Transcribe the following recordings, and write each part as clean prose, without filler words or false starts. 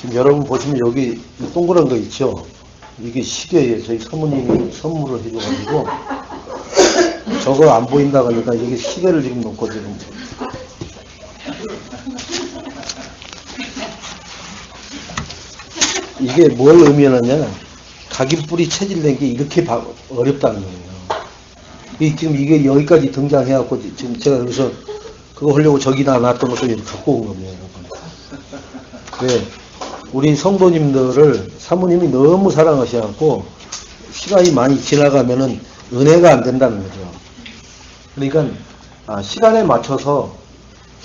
지금 여러분 보시면 여기 동그란 거 있죠? 이게 시계예요. 저희 사모님이 선물을 해줘가지고 저거 안 보인다 그러니까 여기 시계를 지금 놓고 지금 이게 뭘 의미하느냐, 각인뿔이 체질된 게 이렇게 어렵다는 거예요. 지금 이게 여기까지 등장해갖고 지금 제가 여기서 그거 하려고 저기다 놨던 것도 이렇게 갖고 온 겁니다, 여러분. 왜? 우리 성도님들을 사모님이 너무 사랑하셔갖고 시간이 많이 지나가면은 은혜가 안 된다는 거죠. 그러니까 시간에 맞춰서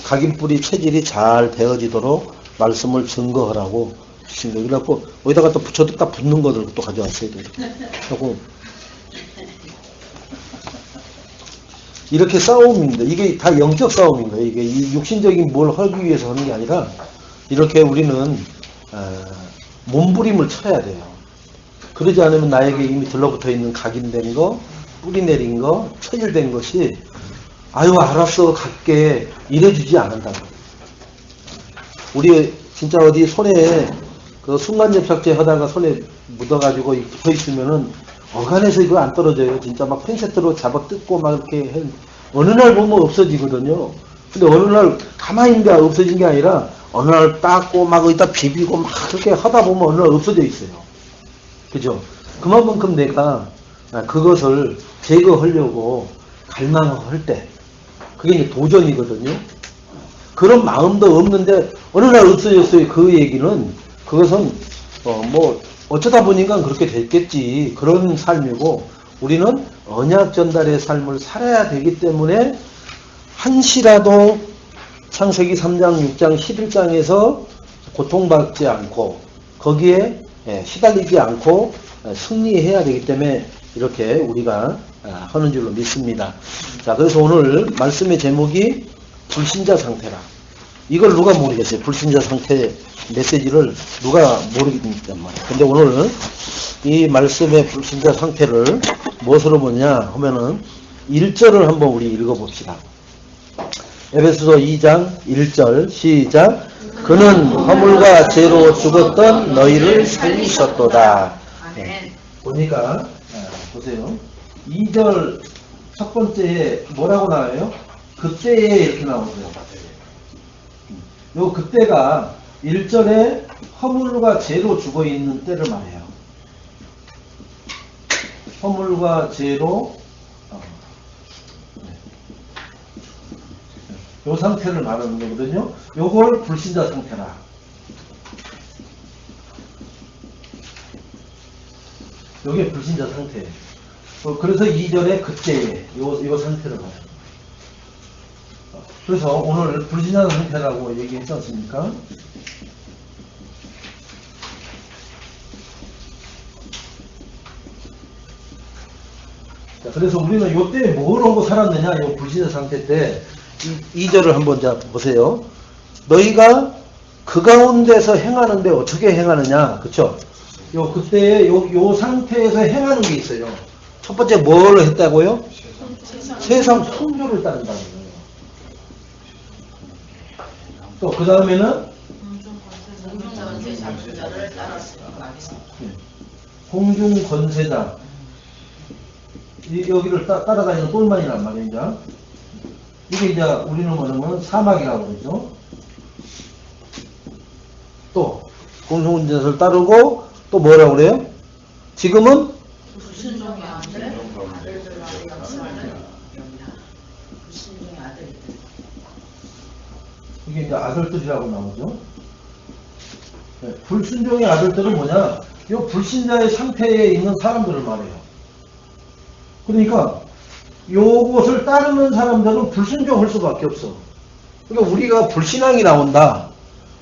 각인뿔이 체질이 잘 되어지도록 말씀을 증거하라고 주신 거예요. 그래갖고 어디다가 또 붙여도 딱 붙는 것을 또 가져왔어야 돼요. 하고 이렇게 싸움입니다. 이게 다 영적 싸움인 거예요. 이게 이 육신적인 뭘 하기 위해서 하는 게 아니라 이렇게 우리는 몸부림을 쳐야 돼요. 그러지 않으면 나에게 이미 들러붙어 있는 각인된 거, 뿌리 내린 거, 체질된 것이 아유 알았어 갈게 이래주지 않는다고. 우리 진짜 어디 손에 그 순간접착제 하다가 손에 묻어가지고 붙어 있으면은 어간에서 이거 안 떨어져요. 진짜 막 핀셋으로 잡아 뜯고 막 이렇게 해. 어느 날 보면 없어지거든요. 근데 어느 날 가만히 있는 게 없어진 게 아니라 어느 날 닦고 막 어디다 비비고 막 그렇게 하다 보면 어느 날 없어져 있어요. 그죠? 그만큼 내가 그것을 제거하려고 갈망할 때 그게 이제 도전이거든요. 그런 마음도 없는데 어느 날 없어졌어요. 그 얘기는 그것은 뭐 어쩌다 보니까 그렇게 됐겠지. 그런 삶이고 우리는 언약 전달의 삶을 살아야 되기 때문에 한시라도 창세기 3장, 6장, 11장에서 고통받지 않고 거기에 시달리지 않고 승리해야 되기 때문에 이렇게 우리가 하는 줄로 믿습니다. 자, 그래서 오늘 말씀의 제목이 불신자 상태라. 이걸 누가 모르겠어요. 불신자 상태 메시지를 누가 모르겠단 말이에요. 근데 오늘 이 말씀의 불신자 상태를 무엇으로 보냐 하면은 1절을 한번 우리 읽어봅시다. 에베소서 2장 1절 시작. 그는 허물과 죄로 죽었던 너희를 살리셨도다. 보니까 보세요. 2절 첫 번째에 뭐라고 나와요? 그때에 이렇게 나오죠. 요 그때가 1절에 허물과 죄로 죽어있는 때를 말해요. 허물과 죄로 요 상태를 말하는 거거든요. 요걸 불신자 상태라. 요게 불신자 상태예요. 그래서 2절에 그때에 요 상태를 말해요. 그래서 오늘 불신자 상태라고 얘기했지 않습니까? 자, 그래서 우리는 요때 뭘 하고 살았느냐, 요 불신자 상태 때 2절을 한번 자 보세요. 너희가 그 가운데서 행하는데 어떻게 행하느냐, 그쵸? 요 그때에 요 상태에서 행하는 게 있어요. 첫 번째 뭘 했다고요? 세상 풍조를 따른다는 거예요. 또 그 다음에는 공중 권세자 여기를 따라다니는 똘만이란 말이에요. 이제 이게 이제 우리는 뭐냐면 사막이라고 그러죠. 또 공중 권세자를 따르고 또 뭐라고 그래요? 지금은 불순종의 아들, 이게 이제 아들들이라고 나오죠. 네, 불순종의 아들들은 뭐냐? 이 불신자의 상태에 있는 사람들을 말해요. 그러니까 요것을 따르는 사람들은 불순종할 수밖에 없어. 그러니까 우리가 불신앙이 나온다.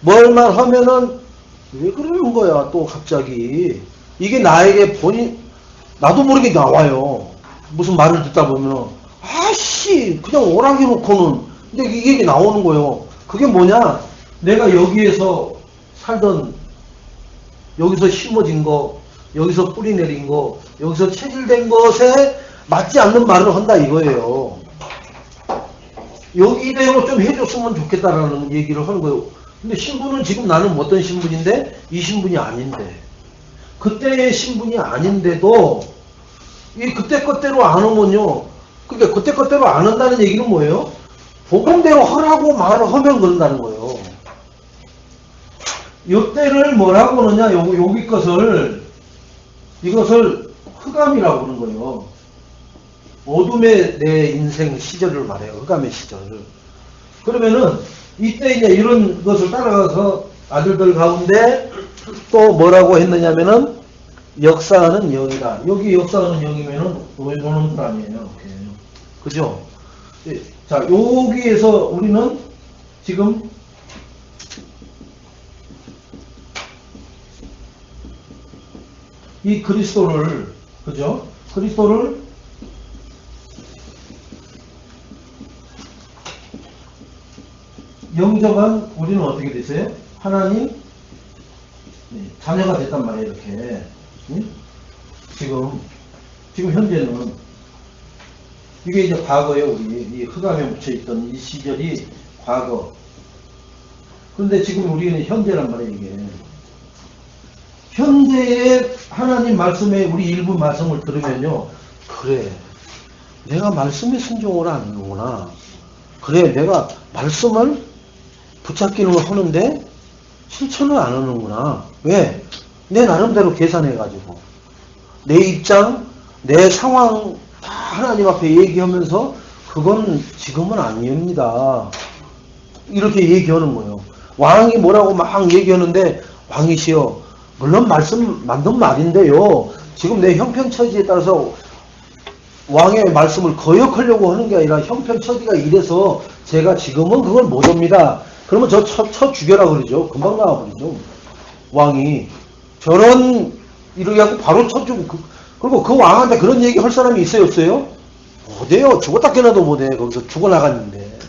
뭘만 하면은 왜 그러는 거야 또 갑자기. 이게 나에게 나도 모르게 나와요. 무슨 말을 듣다 보면은 아씨 그냥 오라게 놓고는 근데 이게 나오는 거예요. 그게 뭐냐? 내가 여기에서 살던 여기서 심어진 거, 여기서 뿌리 내린 거, 여기서 체질된 것에 맞지 않는 말을 한다 이거예요. 여기대로 좀 해줬으면 좋겠다라는 얘기를 하는 거예요. 근데 신분은 지금 나는 어떤 신분인데 이 신분이 아닌데 그때의 신분이 아닌데도 이 그때 것대로 안 오면요. 그러니까 그때 것대로 안 한다는 얘기는 뭐예요? 복음대로 하라고 말하면 그런다는 거예요. 이때를 뭐라고 하느냐? 여기 것을 이것을 흑암이라고 그러는 거예요. 어둠의 내 인생 시절을 말해요. 흑암의 시절. 그러면은 이때 이제 이런 것을 따라가서 아들들 가운데 또 뭐라고 했느냐면은 역사하는 영이다. 여기 역사하는 영이면은 노는 분 아니에요. 이렇게. 그죠? 예. 자, 여기에서 우리는 지금 이 그리스도를, 그죠? 그리스도를 영접한 우리는 어떻게 됐어요? 하나님 자녀가 됐단 말이에요. 이렇게. 지금 현재는 이게 이제 과거예요. 우리 이 흑암에 묻혀있던 이 시절이 과거. 그런데 지금 우리는 현재란 말이에요. 이게 현재의 하나님 말씀에 우리 일부 말씀을 들으면요, 그래 내가 말씀에 순종을 안 하는구나. 그래 내가 말씀을 붙잡기는 하는데 실천을 안 하는구나. 왜? 내 나름대로 계산해가지고 내 입장, 내 상황 다 하나님 앞에 얘기하면서 그건 지금은 아닙니다. 이렇게 얘기하는 거예요. 왕이 뭐라고 막 얘기하는데 왕이시여 물론 말씀 맞는 말인데요. 지금 내 형편처지에 따라서 왕의 말씀을 거역하려고 하는 게 아니라 형편처지가 이래서 제가 지금은 그걸 못 합니다. 그러면 저 쳐 죽여라 그러죠. 금방 나와버리죠. 왕이 저런 이렇게 하고 바로 쳐주고 그리고 그 왕한테 그런 얘기 할 사람이 있어요 없어요? 못해요. 죽었다 깨나도 못해. 거기서 죽어나갔는데.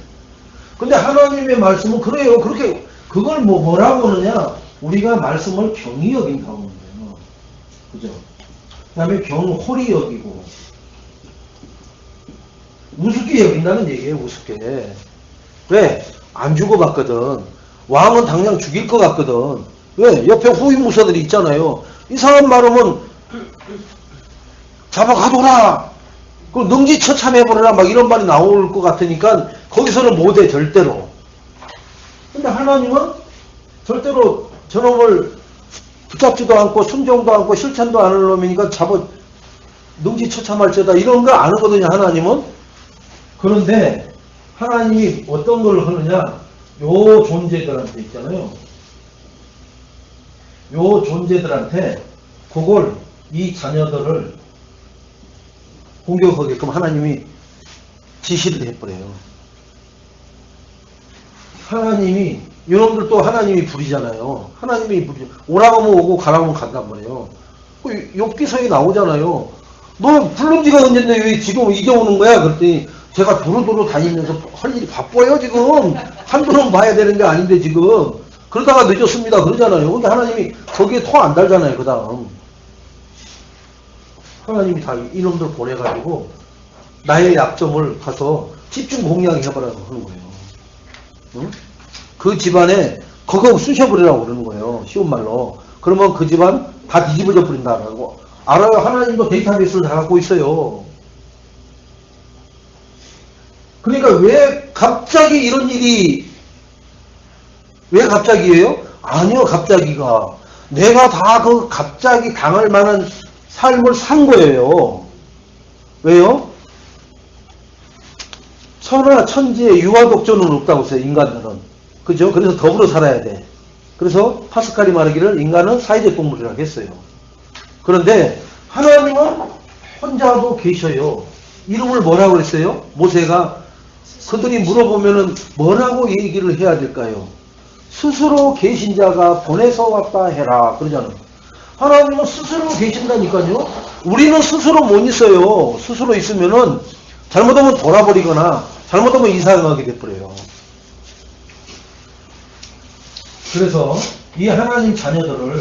근데 하나님의 말씀은 그래요. 그렇게 그걸 뭐라고 하느냐? 우리가 말씀을 경히 여긴다고 하는 거예요. 그죠? 그 다음에 경홀히 여기고 우습게 여긴다는 얘기예요. 우습게. 왜? 안 죽어봤거든. 왕은 당장 죽일 것 같거든. 왜? 옆에 후임무사들이 있잖아요. 이 사람 말하면 잡아가둬라. 그 능지처참해버려라. 막 이런 말이 나올 것 같으니까 거기서는 못해 절대로. 근데 하나님은 절대로 저놈을 붙잡지도 않고 순종도 않고 실천도 안 하는 놈이니까 잡아 능지처참할지어다 이런 거 안 하거든요. 하나님은. 그런데 하나님이 어떤 걸 하느냐? 요 존재들한테 있잖아요. 요 존재들한테 그걸 이 자녀들을 공격하게끔 하나님이 지시를 해버려요. 하나님이 이놈들 또 하나님이 부리잖아요. 하나님이 부리죠. 오라고 하면 오고 가라고 하면 간단 말이에요. 그 욥기서에 나오잖아요. 너 부른 지가 언젠데 왜 지금 이제 오는 거야? 그랬더니 제가 도로도로 다니면서 할 일이 바빠요 지금. 한두번 봐야 되는 게 아닌데 지금. 그러다가 늦었습니다 그러잖아요. 근데 하나님이 거기에 토 안 달잖아요. 그 다음 하나님이 다 이놈들 보내가지고 나의 약점을 가서 집중 공략해보라고 하는 거예요. 응? 그 집안에 그거 쑤셔버리라고 그러는 거예요. 쉬운 말로. 그러면 그 집안 다 뒤집어져 버린다라고. 알아요. 하나님도 데이터베이스를 다 갖고 있어요. 그러니까 왜 갑자기 이런 일이 왜 갑자기예요? 아니요. 갑자기가 내가 다 그 갑자기 당할 만한 삶을 산 거예요. 왜요? 천하 천지에 유아독존은 없다고 했어요. 인간들은. 그죠? 그래서 더불어 살아야 돼. 그래서 파스칼이 말하기를 인간은 사회적 동물이라고 했어요. 그런데 하나님은 혼자도 계셔요. 이름을 뭐라고 그랬어요? 모세가 그들이 물어보면은 뭐라고 얘기를 해야 될까요? 스스로 계신 자가 보내서 왔다 해라. 그러잖아요. 하나님은 스스로 계신다니까요. 우리는 스스로 못 있어요. 스스로 있으면은 잘못하면 돌아버리거나 잘못하면 이상하게 돼버려요. 그래서 이 하나님 자녀들을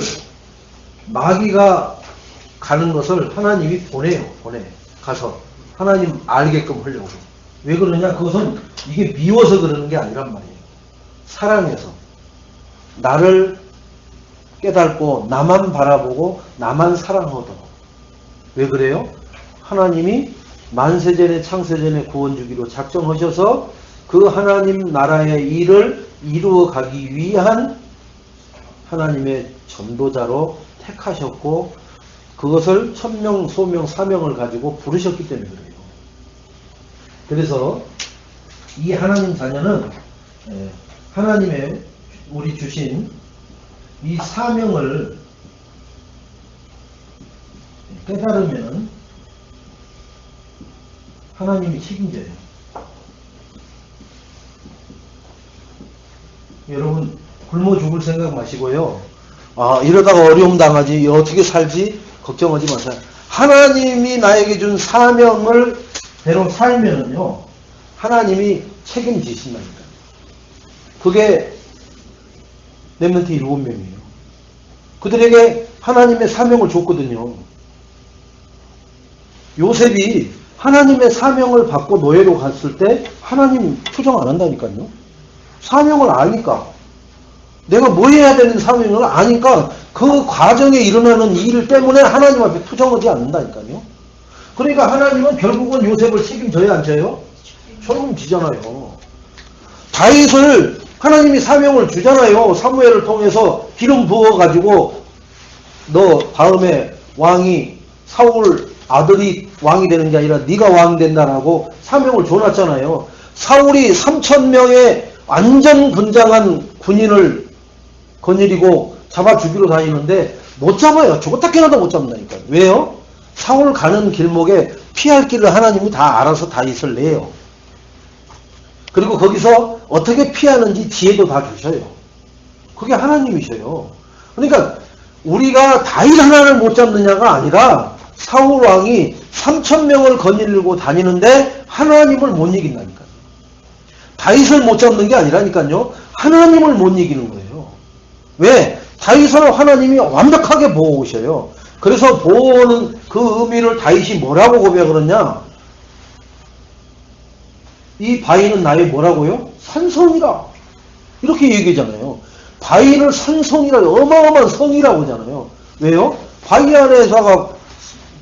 마귀가 가는 것을 하나님이 보내요. 가서 하나님 알게끔 하려고. 왜 그러냐? 그것은 이게 미워서 그러는 게 아니란 말이에요. 사랑해서. 나를 깨닫고 나만 바라보고 나만 사랑하도록. 왜 그래요? 하나님이 만세전에 창세전에 구원주기로 작정하셔서 그 하나님 나라의 일을 이루어 가기 위한 하나님의 전도자로 택하셨고 그것을 천명, 소명, 사명을 가지고 부르셨기 때문에 그래요. 그래서 이 하나님 자녀는 하나님의 우리 주신 이 사명을 깨달으면 하나님이 책임져요. 여러분 굶어 죽을 생각 마시고요. 이러다가 어려움 당하지 어떻게 살지 걱정하지 마세요. 하나님이 나에게 준 사명을 대로 살면은요 하나님이 책임지신다니까. 그게 렘넌트 7명이에요. 그들에게 하나님의 사명을 줬거든요. 요셉이 하나님의 사명을 받고 노예로 갔을 때 하나님 투정 안 한다니까요. 사명을 아니까. 내가 뭐 해야 되는 사명을 아니까 그 과정에 일어나는 일 때문에 하나님 앞에 투정하지 않는다니까요. 그러니까 하나님은 결국은 요셉을 책임져야 안 져요? 책임지잖아요. 다윗을 하나님이 사명을 주잖아요. 사무엘을 통해서 기름 부어가지고 너 다음에 왕이 사울 아들이 왕이 되는 게 아니라 네가 왕이 된다라고 사명을 줘놨잖아요. 사울이 3,000명의 완전 분장한 군인을 거느리고 잡아 죽이러 다니는데 못 잡아요. 죽었다 깨어나도 못 잡는다니까요. 왜요? 사울 가는 길목에 피할 길을 하나님이 다 알아서 다윗을 내요. 그리고 거기서 어떻게 피하는지 지혜도 다 주셔요. 그게 하나님이셔요. 그러니까 우리가 다윗 하나를 못 잡느냐가 아니라 사울 왕이 3,000명을 거느리고 다니는데 하나님을 못 이긴다니까요. 다윗을 못 잡는 게 아니라니까요. 하나님을 못 이기는 거예요. 왜? 다윗을 하나님이 완벽하게 보호하셔요. 그래서 보호하는 그 의미를 다윗이 뭐라고 고백을 하냐? 이 바위는 나의 뭐라고요? 산성이라. 이렇게 얘기하잖아요. 바위를 산성이라, 어마어마한 성이라고 하잖아요. 왜요? 바위 안에다가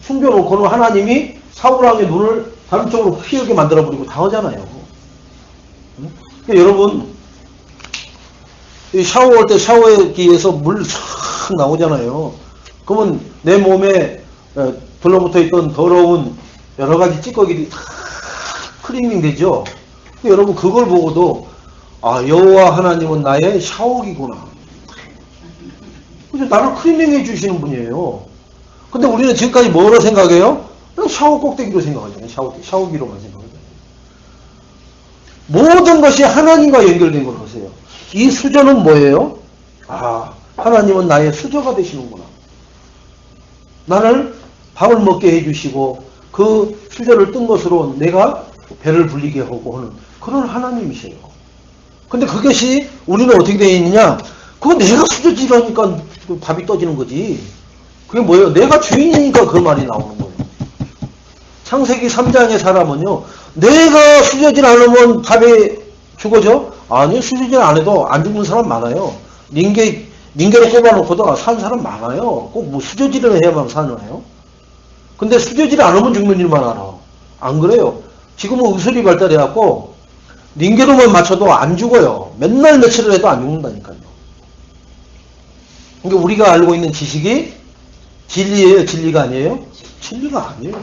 숨겨놓고는 하나님이 사울왕의 눈을 다른 쪽으로 휘게 만들어버리고 다 하잖아요. 그러니까 여러분, 샤워할 때 샤워기에서 물 싹 나오잖아요. 그러면 내 몸에 들러붙어 있던 더러운 여러 가지 찌꺼기들이 다 클리닝 되죠. 여러분 그걸 보고도 여호와 하나님은 나의 샤워기구나. 그죠? 나를 클리닝 해주시는 분이에요. 근데 우리는 지금까지 뭐로 생각해요? 그냥 샤워 꼭대기로 생각하잖아요. 샤워기로만 생각하잖아요. 모든 것이 하나님과 연결된 걸 보세요. 이 수저는 뭐예요? 하나님은 나의 수저가 되시는구나. 나를 밥을 먹게 해주시고 그 수저를 뜬 것으로 내가 배를 불리게 하고 하는 그런 하나님이세요. 근데 그것이 우리는 어떻게 되어 있느냐? 그거 내가 수저질하니까 밥이 떠지는 거지. 그게 뭐예요? 내가 주인이니까 그 말이 나오는 거예요. 창세기 3장의 사람은요, 내가 수저질 안 하면 밥이 죽어져? 아니요, 수저질 안 해도 안 죽는 사람 많아요. 닌게로 꼽아놓고도 산 사람 많아요. 꼭 뭐 수저질을 해야만 사나요? 근데 수저질 안 하면 죽는 일만 알아. 안 그래요? 지금은 의술이 발달해갖고 닌게로만 맞춰도 안 죽어요. 맨날 며칠을 해도 안 죽는다니까요. 그러니까 우리가 알고 있는 지식이 진리예요? 진리가 아니에요? 진리가 아니에요.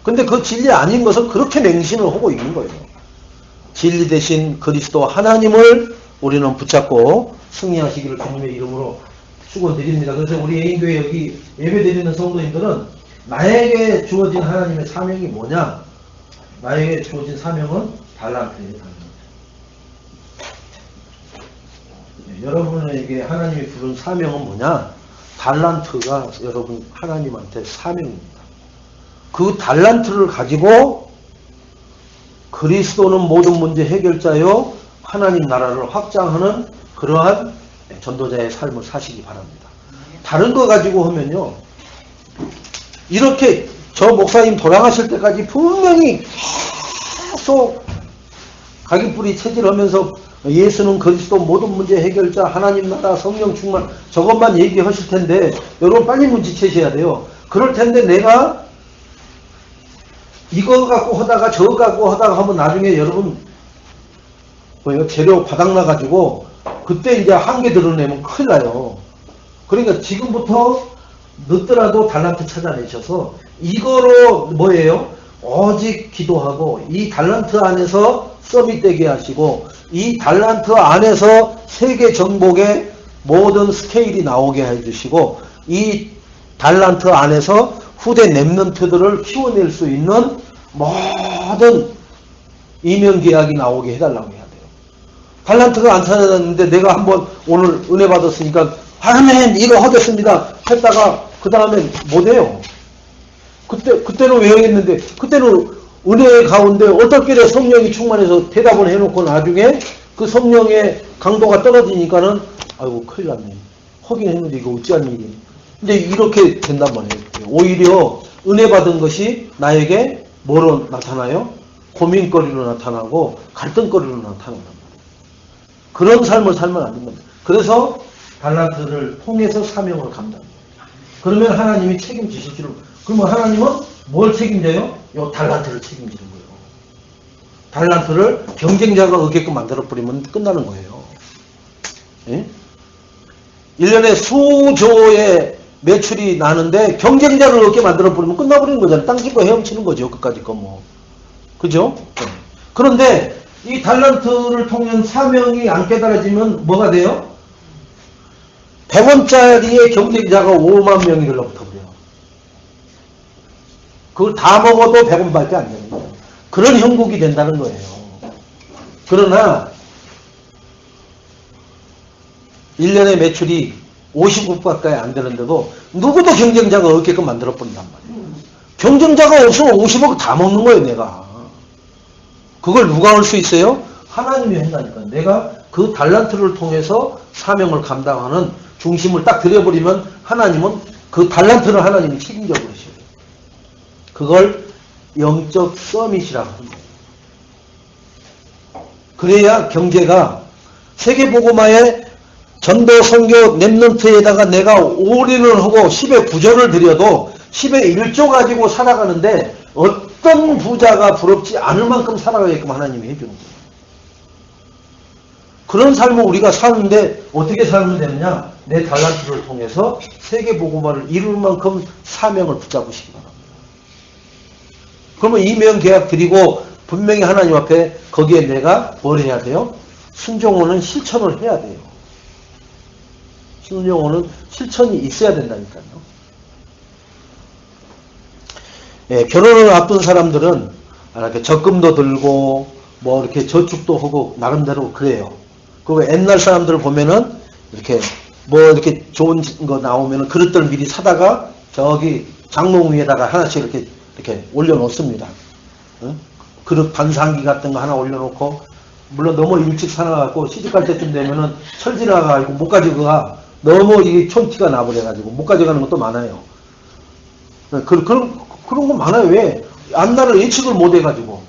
근데 그 진리 아닌 것을 그렇게 맹신을 하고 있는 거예요. 진리 대신 그리스도 하나님을 우리는 붙잡고 승리하시기를 주님의 이름으로 축원드립니다. 그래서 우리 애인교회 여기 예배드리는 성도님들은 나에게 주어진 하나님의 사명이 뭐냐? 나에게 주어진 사명은 달란트예요. 여러분에게 하나님이 부른 사명은 뭐냐? 달란트가 여러분 하나님한테 사명입니다. 그 달란트를 가지고 그리스도는 모든 문제 해결자요 하나님 나라를 확장하는 그러한 전도자의 삶을 사시기 바랍니다. 다른 거 가지고 하면요, 이렇게 저 목사님 돌아가실 때까지 분명히 계속 가기뿌리 체질하면서 예수는 그리스도 모든 문제 해결자 하나님 나라 성령 충만 저것만 얘기하실 텐데 여러분 빨리 눈치채셔야 돼요. 그럴 텐데 내가 이거 갖고 하다가 저거 갖고 하다가 하면 나중에 여러분 뭐예요? 재료 바닥나가지고 그때 이제 한계 드러내면 큰일 나요. 그러니까 지금부터 늦더라도 달란트 찾아내셔서 이거로 뭐예요? 오직 기도하고 이 달란트 안에서 서밋되게 하시고 이 달란트 안에서 세계 정복의 모든 스케일이 나오게 해주시고 이 달란트 안에서 후대 랩런트들을 키워낼 수 있는 모든 이명계약이 나오게 해달라고 해야 돼요. 달란트가 안 찾아졌는데 내가 한번 오늘 은혜 받았으니까 하나님 이거 하겠습니다 했다가 그 다음에 못해요. 그때는 외우겠는데 그때는 은혜 가운데 어떨 길에 성령이 충만해서 대답을 해놓고 나중에 그 성령의 강도가 떨어지니까는 아이고 큰일 났네. 하긴 했는데 이거 어찌할 일이. 이제 이렇게 된단 말이에요. 오히려 은혜 받은 것이 나에게 뭐로 나타나요? 고민거리로 나타나고 갈등거리로 나타난단 말이에요. 그런 삶을 살면 안 됩니다. 그래서 달란트를 통해서 사명을 감당해요. 그러면 하나님이 책임지실 줄을. 그러면 하나님은 뭘 책임져요? 요 달란트를 책임지는 거예요. 달란트를 경쟁자가 얻게끔 만들어버리면 끝나는 거예요. 예? 1년에 수조의 매출이 나는데 경쟁자를 얻게 만들어버리면 끝나버리는 거잖아요. 땅 짓고 헤엄치는 거죠. 끝까지 거 뭐. 그죠? 네. 그런데 이 달란트를 통한 사명이 안 깨달아지면 뭐가 돼요? 100원짜리의 경쟁자가 5만 명이 들러붙어버려요. 그걸 다 먹어도 100원밖에 안 되는 거예요. 그런 형국이 된다는 거예요. 그러나 1년의 매출이 50억 가까이 안 되는데도 누구도 경쟁자가 없게끔 만들어버린단 말이에요. 경쟁자가 없으면 50억 다 먹는 거예요. 내가. 그걸 누가 할 수 있어요? 하나님이 한다니까. 내가 그 달란트를 통해서 사명을 감당하는 중심을 딱 들여버리면 하나님은 그 달란트를 하나님이 책임져 버리셔요. 그걸 영적 서밋이라고 합니다. 그래야 경제가 세계복음화의 전도 선교 랩런트에다가 내가 올인을 하고 10의 9조를 드려도 10의 1조 가지고 살아가는데 어떤 부자가 부럽지 않을 만큼 살아가게끔 하나님이 해주는 거예요. 그런 삶을 우리가 사는데 어떻게 살면 되느냐? 내 달란트를 통해서 세계복음화를 이룰 만큼 사명을 붙잡으시기 바랍니다. 그러면 이명계약 드리고 분명히 하나님 앞에 거기에 내가 뭘 해야 돼요? 순종하는 실천을 해야 돼요. 순종하는 실천이 있어야 된다니까요. 예, 결혼을 앞둔 사람들은 이렇게 적금도 들고 뭐 이렇게 저축도 하고 나름대로 그래요. 그리고 옛날 사람들 보면은 이렇게 뭐 이렇게 좋은 거 나오면은 그릇들 미리 사다가 저기 장롱 위에다가 하나씩 이렇게 올려놓습니다. 응? 그릇 반상기 같은 거 하나 올려놓고 물론 너무 일찍 사놔갖고 시집갈 때쯤 되면은 철지나가지고 못 가지고 가. 너무 이게 촌티가 나버려가지고 못 가져가는 것도 많아요. 그런 거 많아요. 왜? 앞날을 예측을 못 해가지고.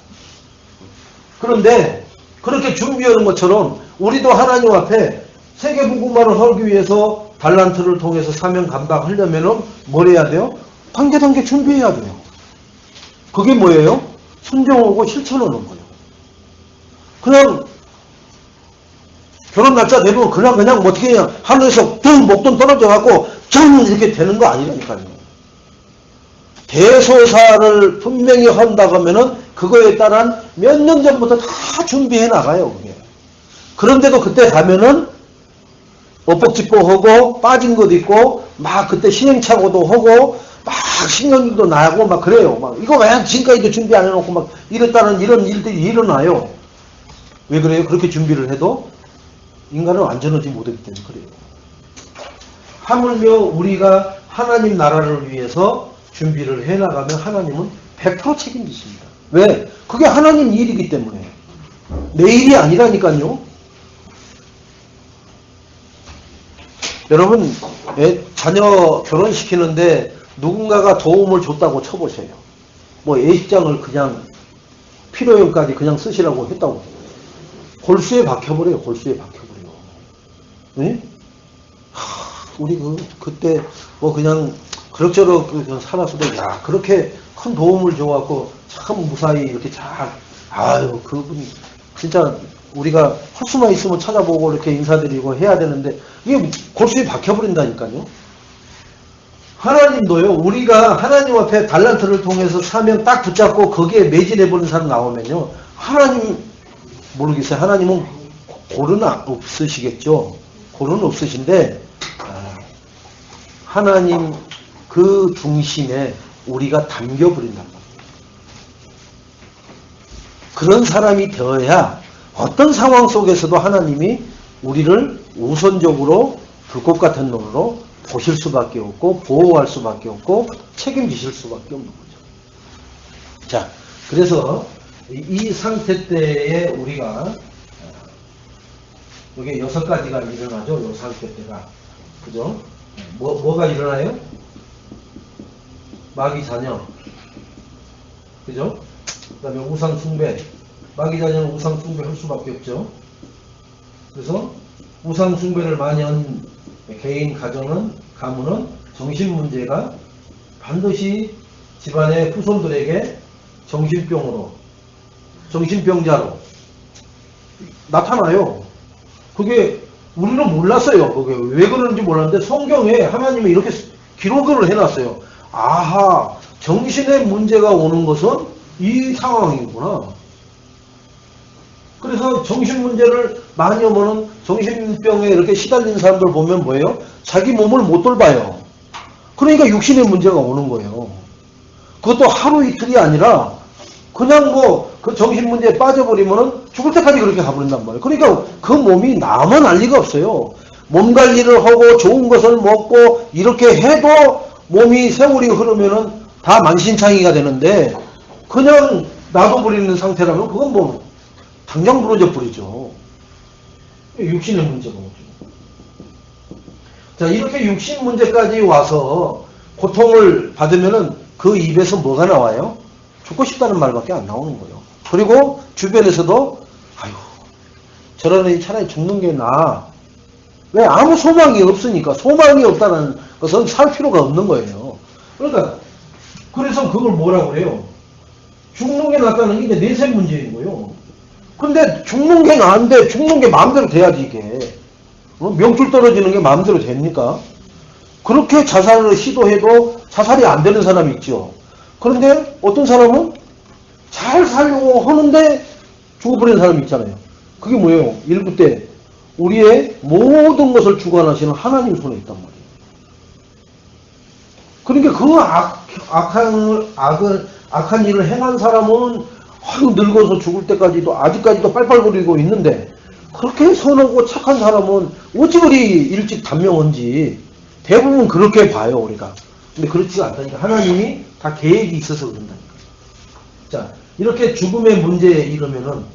그런데 그렇게 준비하는 것처럼 우리도 하나님 앞에 세계복음화를 하기 위해서 달란트를 통해서 사명 감당하려면은 뭘 해야 돼요? 단계 준비해야 돼요. 그게 뭐예요? 순종하고 실천하는 거예요. 그냥 결혼 날짜 되면 그냥 뭐 어떻게 그냥 하늘에서 등 목돈 떨어져갖고 짠 이렇게 되는 거 아니라니까요. 대소사를 분명히 한다고 하면은 그거에 따른 몇 년 전부터 다 준비해 나가요. 그게. 그런데도 그때 가면은 엇복짓고 하고 빠진 것도 있고 막 그때 시행착오도 하고 막 신경도 나고 막 그래요. 막 이거 왜 지금까지도 준비 안 해놓고 막 이랬다는 이런 일들이 일어나요. 왜 그래요? 그렇게 준비를 해도 인간은 완전하지 못하기 때문에 그래요. 하물며 우리가 하나님 나라를 위해서 준비를 해나가면 하나님은 100% 책임지십니다. 왜? 그게 하나님 일이기 때문에. 내 일이 아니라니까요. 여러분, 자녀 결혼시키는데 누군가가 도움을 줬다고 쳐보세요. 뭐 예식장을 그냥 필요용까지 그냥 쓰시라고 했다고. 골수에 박혀버려요. 골수에 박혀버려. 응? 우리 그때 뭐 그냥 그럭저럭 살았어도 야 그렇게 큰 도움을 줘갖고 참 무사히 이렇게 잘 아유 그분 진짜 우리가 할 수만 있으면 찾아보고 이렇게 인사드리고 해야 되는데 이게 골수에 박혀버린다니까요. 하나님도요. 우리가 하나님 앞에 달란트를 통해서 사명 딱 붙잡고 거기에 매진해버린 사람 나오면요. 하나님 모르겠어요. 하나님은 골은 없으시겠죠. 골은 없으신데 하나님 그 중심에 우리가 담겨버린단 말이에요. 그런 사람이 되어야 어떤 상황 속에서도 하나님이 우리를 우선적으로 불꽃 같은 눈으로 보실 수밖에 없고 보호할 수밖에 없고 책임지실 수밖에 없는 거죠. 자, 그래서 이 상태 때에 우리가 이게 6가지가 일어나죠. 이 상태 때가. 그죠? 뭐가 일어나요? 마귀 자녀. 그죠? 그 다음에 우상 숭배. 마귀 자녀는 우상 숭배 할 수밖에 없죠. 그래서 우상 숭배를 많이 한 개인, 가정은, 가문은 정신 문제가 반드시 집안의 후손들에게 정신병자로 나타나요. 그게 우리는 몰랐어요. 그게 왜 그러는지 몰랐는데 성경에 하나님이 이렇게 기록을 해놨어요. 아하, 정신의 문제가 오는 것은 이 상황이구나. 그래서 정신 문제를 많이 오면은 정신병에 이렇게 시달린 사람들 보면 뭐예요? 자기 몸을 못 돌봐요. 그러니까 육신의 문제가 오는 거예요. 그것도 하루 이틀이 아니라 그냥 뭐 그 정신 문제에 빠져버리면은 죽을 때까지 그렇게 가버린단 말이에요. 그러니까 그 몸이 남아 난리가 없어요. 몸 관리를 하고 좋은 것을 먹고 이렇게 해도 몸이 세월이 흐르면은 다 만신창이가 되는데 그냥 놔둬버리는 상태라면 그건 뭐 당장 부러져 버리죠. 육신의 문제가 오죠. 자, 이렇게 육신 문제까지 와서 고통을 받으면은 그 입에서 뭐가 나와요? 죽고 싶다는 말밖에 안 나오는 거예요. 그리고 주변에서도 아유 저런 애이 차라리 죽는 게 나아. 왜? 아무 소망이 없으니까. 소망이 없다는 것은 살 필요가 없는 거예요. 그러니까 그래서 그걸 뭐라고 그래요? 죽는 게 낫다는 게 이제 내생 문제인 거예요. 근데 죽는 게 나은데 죽는 게 마음대로 돼야지 이게. 명줄 떨어지는 게 마음대로 됩니까? 그렇게 자살을 시도해도 자살이 안 되는 사람이 있죠. 그런데 어떤 사람은 잘 살려고 하는데 죽어버리는 사람이 있잖아요. 그게 뭐예요? 일부 때 우리의 모든 것을 주관하시는 하나님 손에 있단 말이에요. 그러니까 그 악한 일을 행한 사람은 늙어서 죽을 때까지도 아직까지도 빨빨거리고 있는데 그렇게 선하고 착한 사람은 어찌 그리 일찍 단명한지 대부분 그렇게 봐요 우리가. 근데 그렇지가 않다니까. 하나님이 다 계획이 있어서 그런다니까. 자, 이렇게 죽음의 문제에 이르면은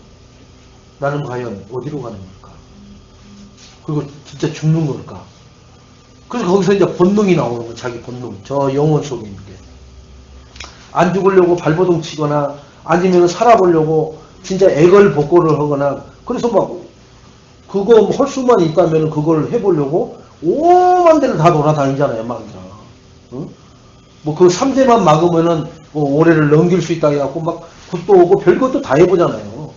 나는 과연 어디로 가는 걸까? 그리고 진짜 죽는 걸까? 그래서 거기서 이제 본능이 나오는 거야. 자기 본능. 저 영혼 속에 있는 게. 안 죽으려고 발버둥 치거나 아니면 살아보려고 진짜 애걸복걸을 하거나 그래서 막 그거 할 수만 있다면 그걸 해보려고 오만 데를 다 돌아다니잖아요. 마귀가. 응? 뭐 그 3대만 막으면은 뭐 올해를 넘길 수 있다 해갖고 막 굿도 오고 별것도 다 해보잖아요.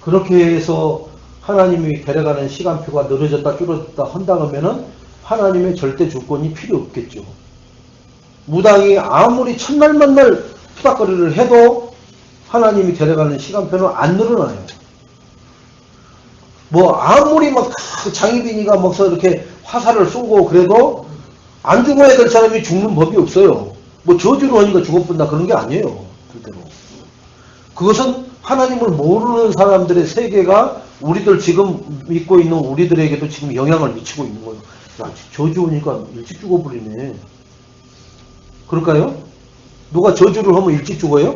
그렇게 해서 하나님이 데려가는 시간표가 늘어졌다 줄어졌다 한다면은 하나님의 절대 주권이 필요 없겠죠. 무당이 아무리 첫날 만날 투닥거리를 해도 하나님이 데려가는 시간표는 안 늘어나요. 뭐 아무리 막 장희빈이가 막서 이렇게 화살을 쏘고 그래도 안 죽어야 될 사람이 죽는 법이 없어요. 뭐 저주로 하니까 죽어본다 그런 게 아니에요. 절대로. 그것은 하나님을 모르는 사람들의 세계가 우리들 지금 믿고 있는 우리들에게도 지금 영향을 미치고 있는 거예요. 야, 저주 오니까 일찍 죽어버리네. 그럴까요? 누가 저주를 하면 일찍 죽어요?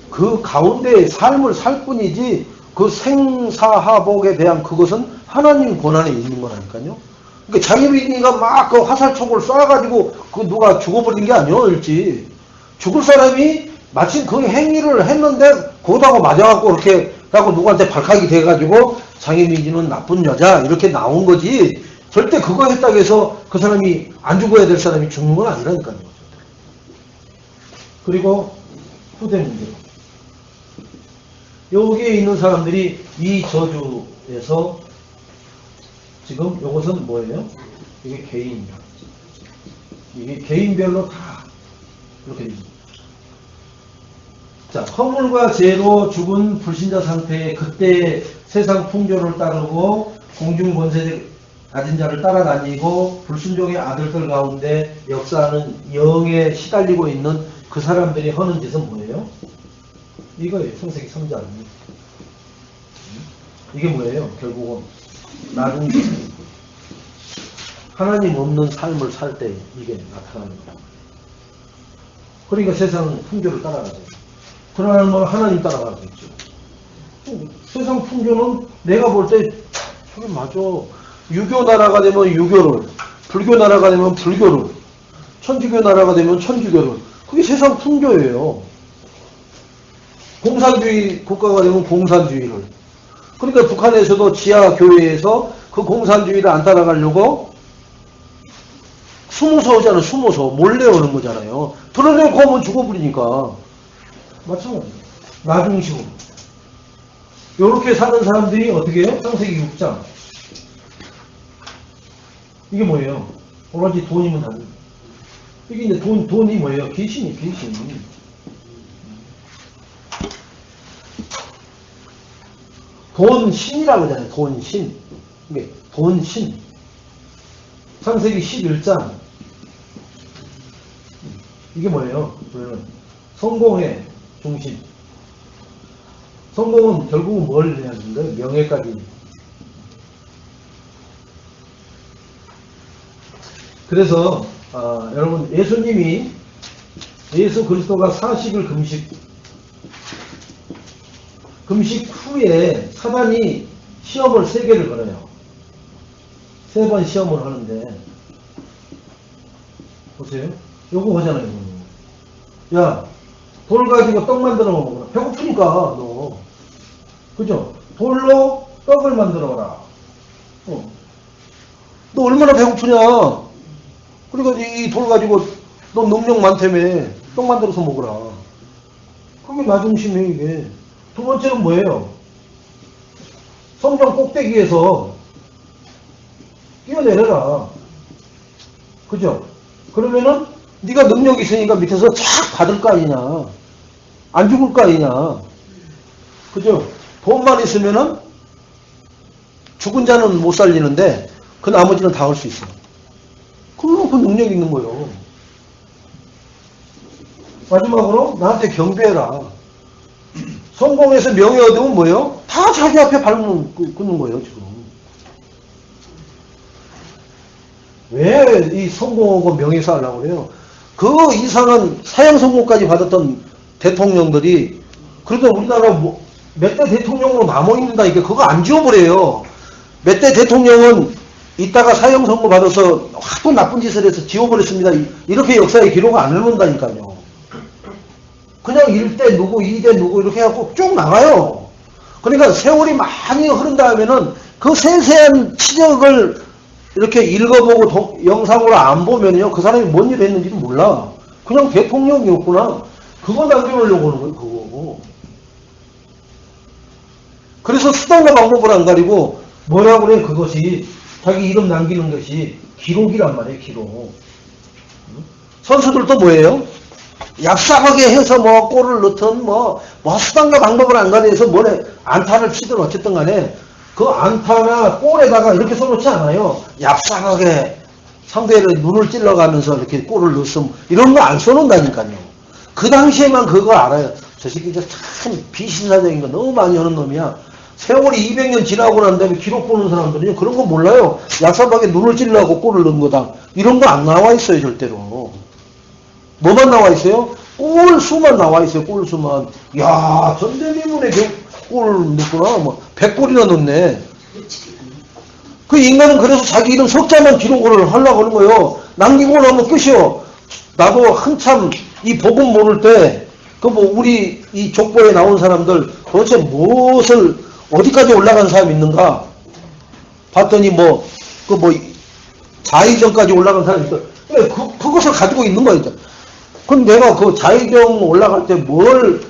그 가운데 삶을 살 뿐이지 그 생사하복에 대한 그것은 하나님 권한에 있는 거라니까요. 그러니까 장희빈이가 막 그 화살촉을 쏴가지고 그 누가 죽어버린 게 아니에요, 일찍. 죽을 사람이 마침 그 행위를 했는데 그거다가 맞아갖고 이렇게 하고 누구한테 발칵이 돼가지고 장혜민지는 나쁜 여자 이렇게 나온 거지. 절대 그거 했다고 해서 그 사람이 안 죽어야 될 사람이 죽는 건 아니라니까요. 그리고 후대 문제. 여기에 있는 사람들이 이 저주에서 지금 이것은 뭐예요? 이게 개인. 이게 개인별로 다 이렇게 됩니다. 자, 허물과 죄로 죽은 불신자 상태에 그때 세상 풍조를 따르고 공중 권세 가진 자를 따라다니고 불순종의 아들들 가운데 역사하는 영에 시달리고 있는 그 사람들이 하는 짓은 뭐예요? 이거예요. 창세기 3장. 이게 뭐예요? 결국은 나중에 하나님 없는 삶을 살 때 이게 나타나는 거예요. 그러니까 세상 풍조를 따라가죠. 그러나 뭐 하나님 따라가겠죠. 세상 풍조는 내가 볼 때 저게 맞아. 유교 나라가 되면 유교를, 불교 나라가 되면 불교를, 천주교 나라가 되면 천주교를. 그게 세상 풍조예요. 공산주의 국가가 되면 공산주의를. 그러니까 북한에서도 지하 교회에서 그 공산주의를 안 따라가려고 숨어서 오잖아요. 숨어서 몰래 오는 거잖아요. 드러내고 하면 죽어버리니까. 마찬가지예요. 나중식으로. 요렇게 사는 사람들이 어떻게 해요? 창세기 6장. 이게 뭐예요? 오로지 돈이면 다릅니다. 이게 이제 돈이 뭐예요? 귀신이. 돈신이라고 하잖아요. 돈신. 이게 돈신. 창세기 11장. 이게 뭐예요? 성공의 중심. 성공은 결국은 뭘 해야 되는데? 명예까지. 그래서 여러분 예수님이 예수 그리스도가 40일 금식 후에 사단이 시험을 3개를 걸어요. 3번 시험을 하는데 보세요. 요거 하잖아요. 야, 돌 가지고 떡 만들어 먹어라. 배고프니까 너. 그죠? 돌로 떡을 만들어라. 너 얼마나 배고프냐. 그러니까 이 돌 가지고 너 능력 많다며 떡 만들어서 먹어라. 그게 나중심이에요 이게. 두 번째는 뭐예요? 성전 꼭대기에서 뛰어내려라. 그죠? 그러면은 네가 능력이 있으니까 밑에서 쫙 받을 거 아니냐. 안 죽을 거 아니냐. 그죠? 돈만 있으면은 죽은 자는 못 살리는데 그 나머지는 다 할 수 있어. 그러면 그 능력이 있는 거예요. 마지막으로 나한테 경배해라. 성공해서 명예 얻으면 뭐예요? 다 자기 앞에 밟는 거예요 지금. 왜 이 성공하고 명예사 하려고 그래요? 그 이상한 사형 선고까지 받았던 대통령들이 그래도 우리나라 몇 대 대통령으로 남아있는다. 이게 그거 안 지워버려요. 몇 대 대통령은 이따가 사형 선고 받아서 하도 나쁜 짓을 해서 지워버렸습니다. 이렇게 역사에 기록 안 해놓는다니까요. 그냥 1대 누구 2대 누구 이렇게 해갖고 쭉 나가요. 그러니까 세월이 많이 흐른 다음에는 그 세세한 치적을 이렇게 읽어보고 영상으로 안 보면요 그 사람이 뭔 일을 했는지도 몰라. 그냥 대통령이었구나. 그거 남겨놓으려고 하는 거예요. 그거고. 그래서 수단과 방법을 안 가리고 뭐라고 그래. 그것이 자기 이름 남기는 것이 기록이란 말이에요. 기록. 선수들도 뭐예요? 얍삽하게 해서 뭐 골을 넣든 뭐 수단과 방법을 안 가려서 뭐래 안타를 치든 어쨌든 간에 그 안타나 골에다가 이렇게 써놓지 않아요. 얍삽하게 상대를 눈을 찔러가면서 이렇게 골을 넣었음 이런 거 안 써놓는다니까요. 그 당시에만 그거 알아요. 저 새끼가 참 비신사적인 거 너무 많이 하는 놈이야. 세월이 200년 지나고 난 다음에 기록 보는 사람들은 그런 거 몰라요. 얍삽하게 눈을 찔러고 골을 넣은 거다. 이런 거 안 나와 있어요 절대로. 뭐만 나와 있어요? 골수만 나와 있어요. 골수만. 야, 전대미문에 골 넣구나. 뭐 100골이나 넣네. 그 인간은 그래서 자기 이름 석자만 기록을 하려고 하는 거예요. 남기고 나면 끝이요. 나도 한참 이 복음 모를 때 그 뭐 우리 이 족보에 나온 사람들 도대체 무엇을 어디까지 올라간 사람이 있는가 봤더니 뭐 자의정까지 올라간 사람이 있어. 그것을 가지고 있는 거예요. 그럼 내가 그 자의정 올라갈 때 뭘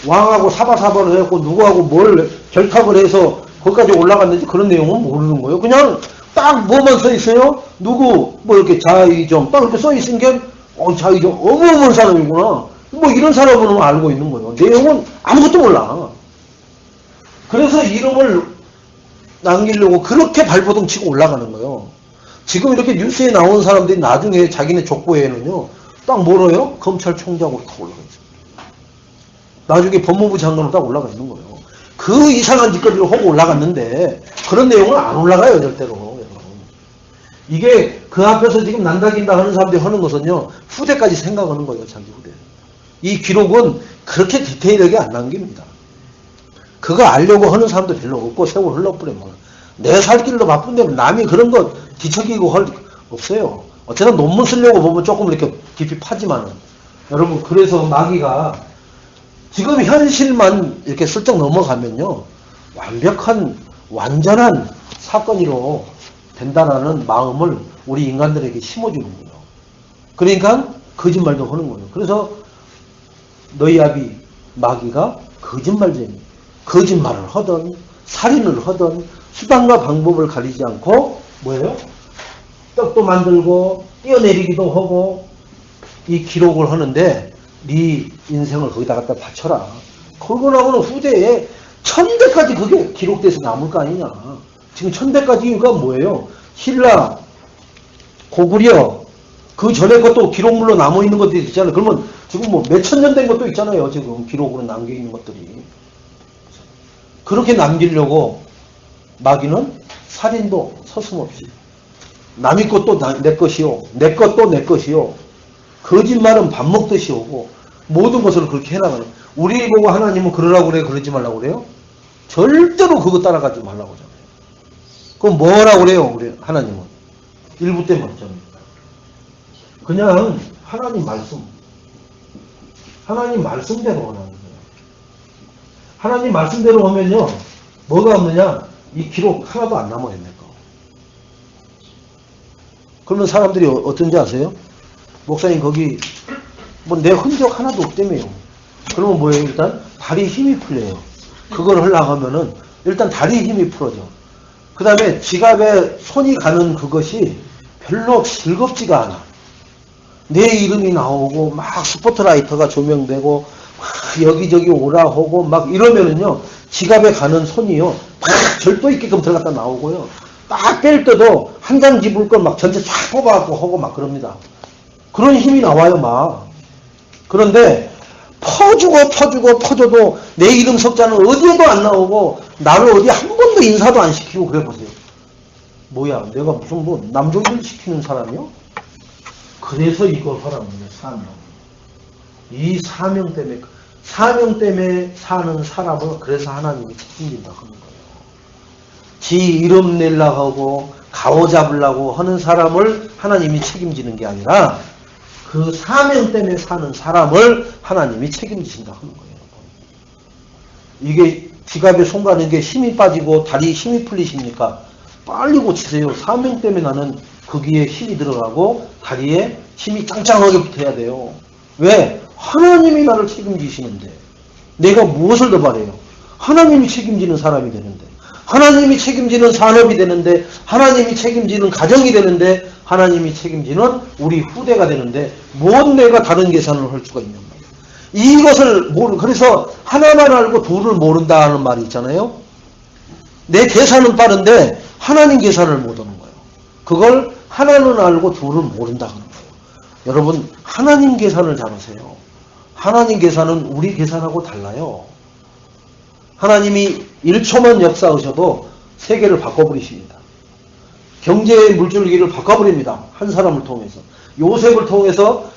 왕하고 사바사바를 했고 누구하고 뭘 결탁을 해서 거기까지 올라갔는지 그런 내용은 모르는 거예요. 그냥 딱 뭐만 써 있어요? 누구 뭐 이렇게 자의정 딱 이렇게 써 있은 게 자의정 어마어마한 사람이구나. 뭐 이런 사람은 알고 있는 거예요. 내용은 아무것도 몰라. 그래서 이름을 남기려고 그렇게 발버둥 치고 올라가는 거예요. 지금 이렇게 뉴스에 나온 사람들이 나중에 자기네 족보에는요, 딱 뭐래요? 검찰총장으로 딱 올라가 있어요. 나중에 법무부 장관으로 딱 올라가 있는 거예요. 그 이상한 짓거리를 하고 올라갔는데, 그런 내용은 안 올라가요, 절대로. 이게 그 앞에서 지금 난다긴다 하는 사람들이 하는 것은요, 후대까지 생각하는 거예요, 자기 후대. 이 기록은 그렇게 디테일하게 안 남깁니다. 그거 알려고 하는 사람도 별로 없고, 세월 흘러버리면. 내 살 길로 바쁜데 남이 그런 거 뒤척이고 할 없어요. 어쨌든 논문 쓰려고 보면 조금 이렇게 깊이 파지만은. 여러분, 그래서 마귀가 지금 현실만 이렇게 슬쩍 넘어가면요, 완벽한, 완전한 사건으로 된다라는 마음을 우리 인간들에게 심어주는 거예요. 그러니까 거짓말도 하는 거예요. 그래서 너희 아비 마귀가 거짓말쟁이, 거짓말을 하든 살인을 하든 수단과 방법을 가리지 않고 뭐예요? 떡도 만들고 뛰어내리기도 하고 이 기록을 하는데 네 인생을 거기다 갖다 바쳐라. 그러고 나고는 후대에 1000대까지 그게 기록돼서 남을 거 아니냐. 지금 1000대까지가 뭐예요? 신라, 고구려, 그 전에 것도 기록물로 남아있는 것들이 있잖아요. 그러면 지금 뭐 몇천 년 된 것도 있잖아요. 지금 기록으로 남겨있는 것들이. 그렇게 남기려고 마귀는 살인도 서슴없이 남의 것도 내 것이요, 내 것도 내 것이요, 거짓말은 밥 먹듯이 오고 모든 것을 그렇게 해나가요. 우리 보고 하나님은 그러라고 그래, 그러지 말라고 그래요? 절대로 그거 따라가지 말라고 하잖아요. 그럼 뭐라고 그래요? 우리 하나님은 1부 때 맞잖아요. 그냥 하나님 말씀대로 원하는 거예요. 하나님 말씀대로 오면요, 뭐가 없느냐? 이 기록 하나도 안 남아요, 내 거. 그러면 사람들이 어떤지 아세요? 목사님 거기 뭐 내 흔적 하나도 없다며요. 그러면 뭐예요? 일단 다리 힘이 풀려요. 그걸 하려고 하면은 일단 다리 힘이 풀어져. 그 다음에 지갑에 손이 가는 그것이 별로 즐겁지가 않아. 내 이름이 나오고 막 스포트라이터가 조명되고 막 여기저기 오라 하고 막 이러면은요, 지갑에 가는 손이요 막 절도 있게끔 들어갔다 나오고요, 딱 뺄 때도 한 장 집을 걸 막 전체 쫙 뽑아갖고 하고 막 그럽니다. 그런 힘이 나와요 막. 그런데 퍼줘도 내 이름 석자는 어디에도 안 나오고 나를 어디 한 번도 인사도 안 시키고 그래 보세요. 뭐야, 내가 무슨 뭐 남종일 시키는 사람이요? 그래서 이걸 하라는 거예요. 사명. 이 사명 때문에 사는 사람을 그래서 하나님이 책임진다 하는 거예요. 지 이름 내려고 하고 가오 잡으려고 하는 사람을 하나님이 책임지는 게 아니라 그 사명 때문에 사는 사람을 하나님이 책임지신다 하는 거예요. 이게 지갑에 손 가는 게 힘이 빠지고 다리에 힘이 풀리십니까? 빨리 고치세요. 사명 때문에 나는 거기에 힘이 들어가고 다리에 힘이 짱짱하게 붙어야 돼요. 왜? 하나님이 나를 책임지시는데 내가 무엇을 더 바래요? 하나님이 책임지는 사람이 되는데, 하나님이 책임지는 산업이 되는데, 하나님이 책임지는 가정이 되는데, 하나님이 책임지는 우리 후대가 되는데 뭔 내가 다른 계산을 할 수가 있냔 말이에요. 이것을 그래서 하나만 알고 둘을 모른다 하는 말이 있잖아요. 내 계산은 빠른데 하나님 계산을 못 하는 거예요. 그걸 하나는 알고 둘을 모른다 하는 거예요. 여러분, 하나님 계산을 잘하세요. 하나님 계산은 우리 계산하고 달라요. 하나님이 1초만 역사하셔도 세계를 바꿔버리십니다. 경제의 물줄기를 바꿔버립니다. 한 사람을 통해서. 요셉을 통해서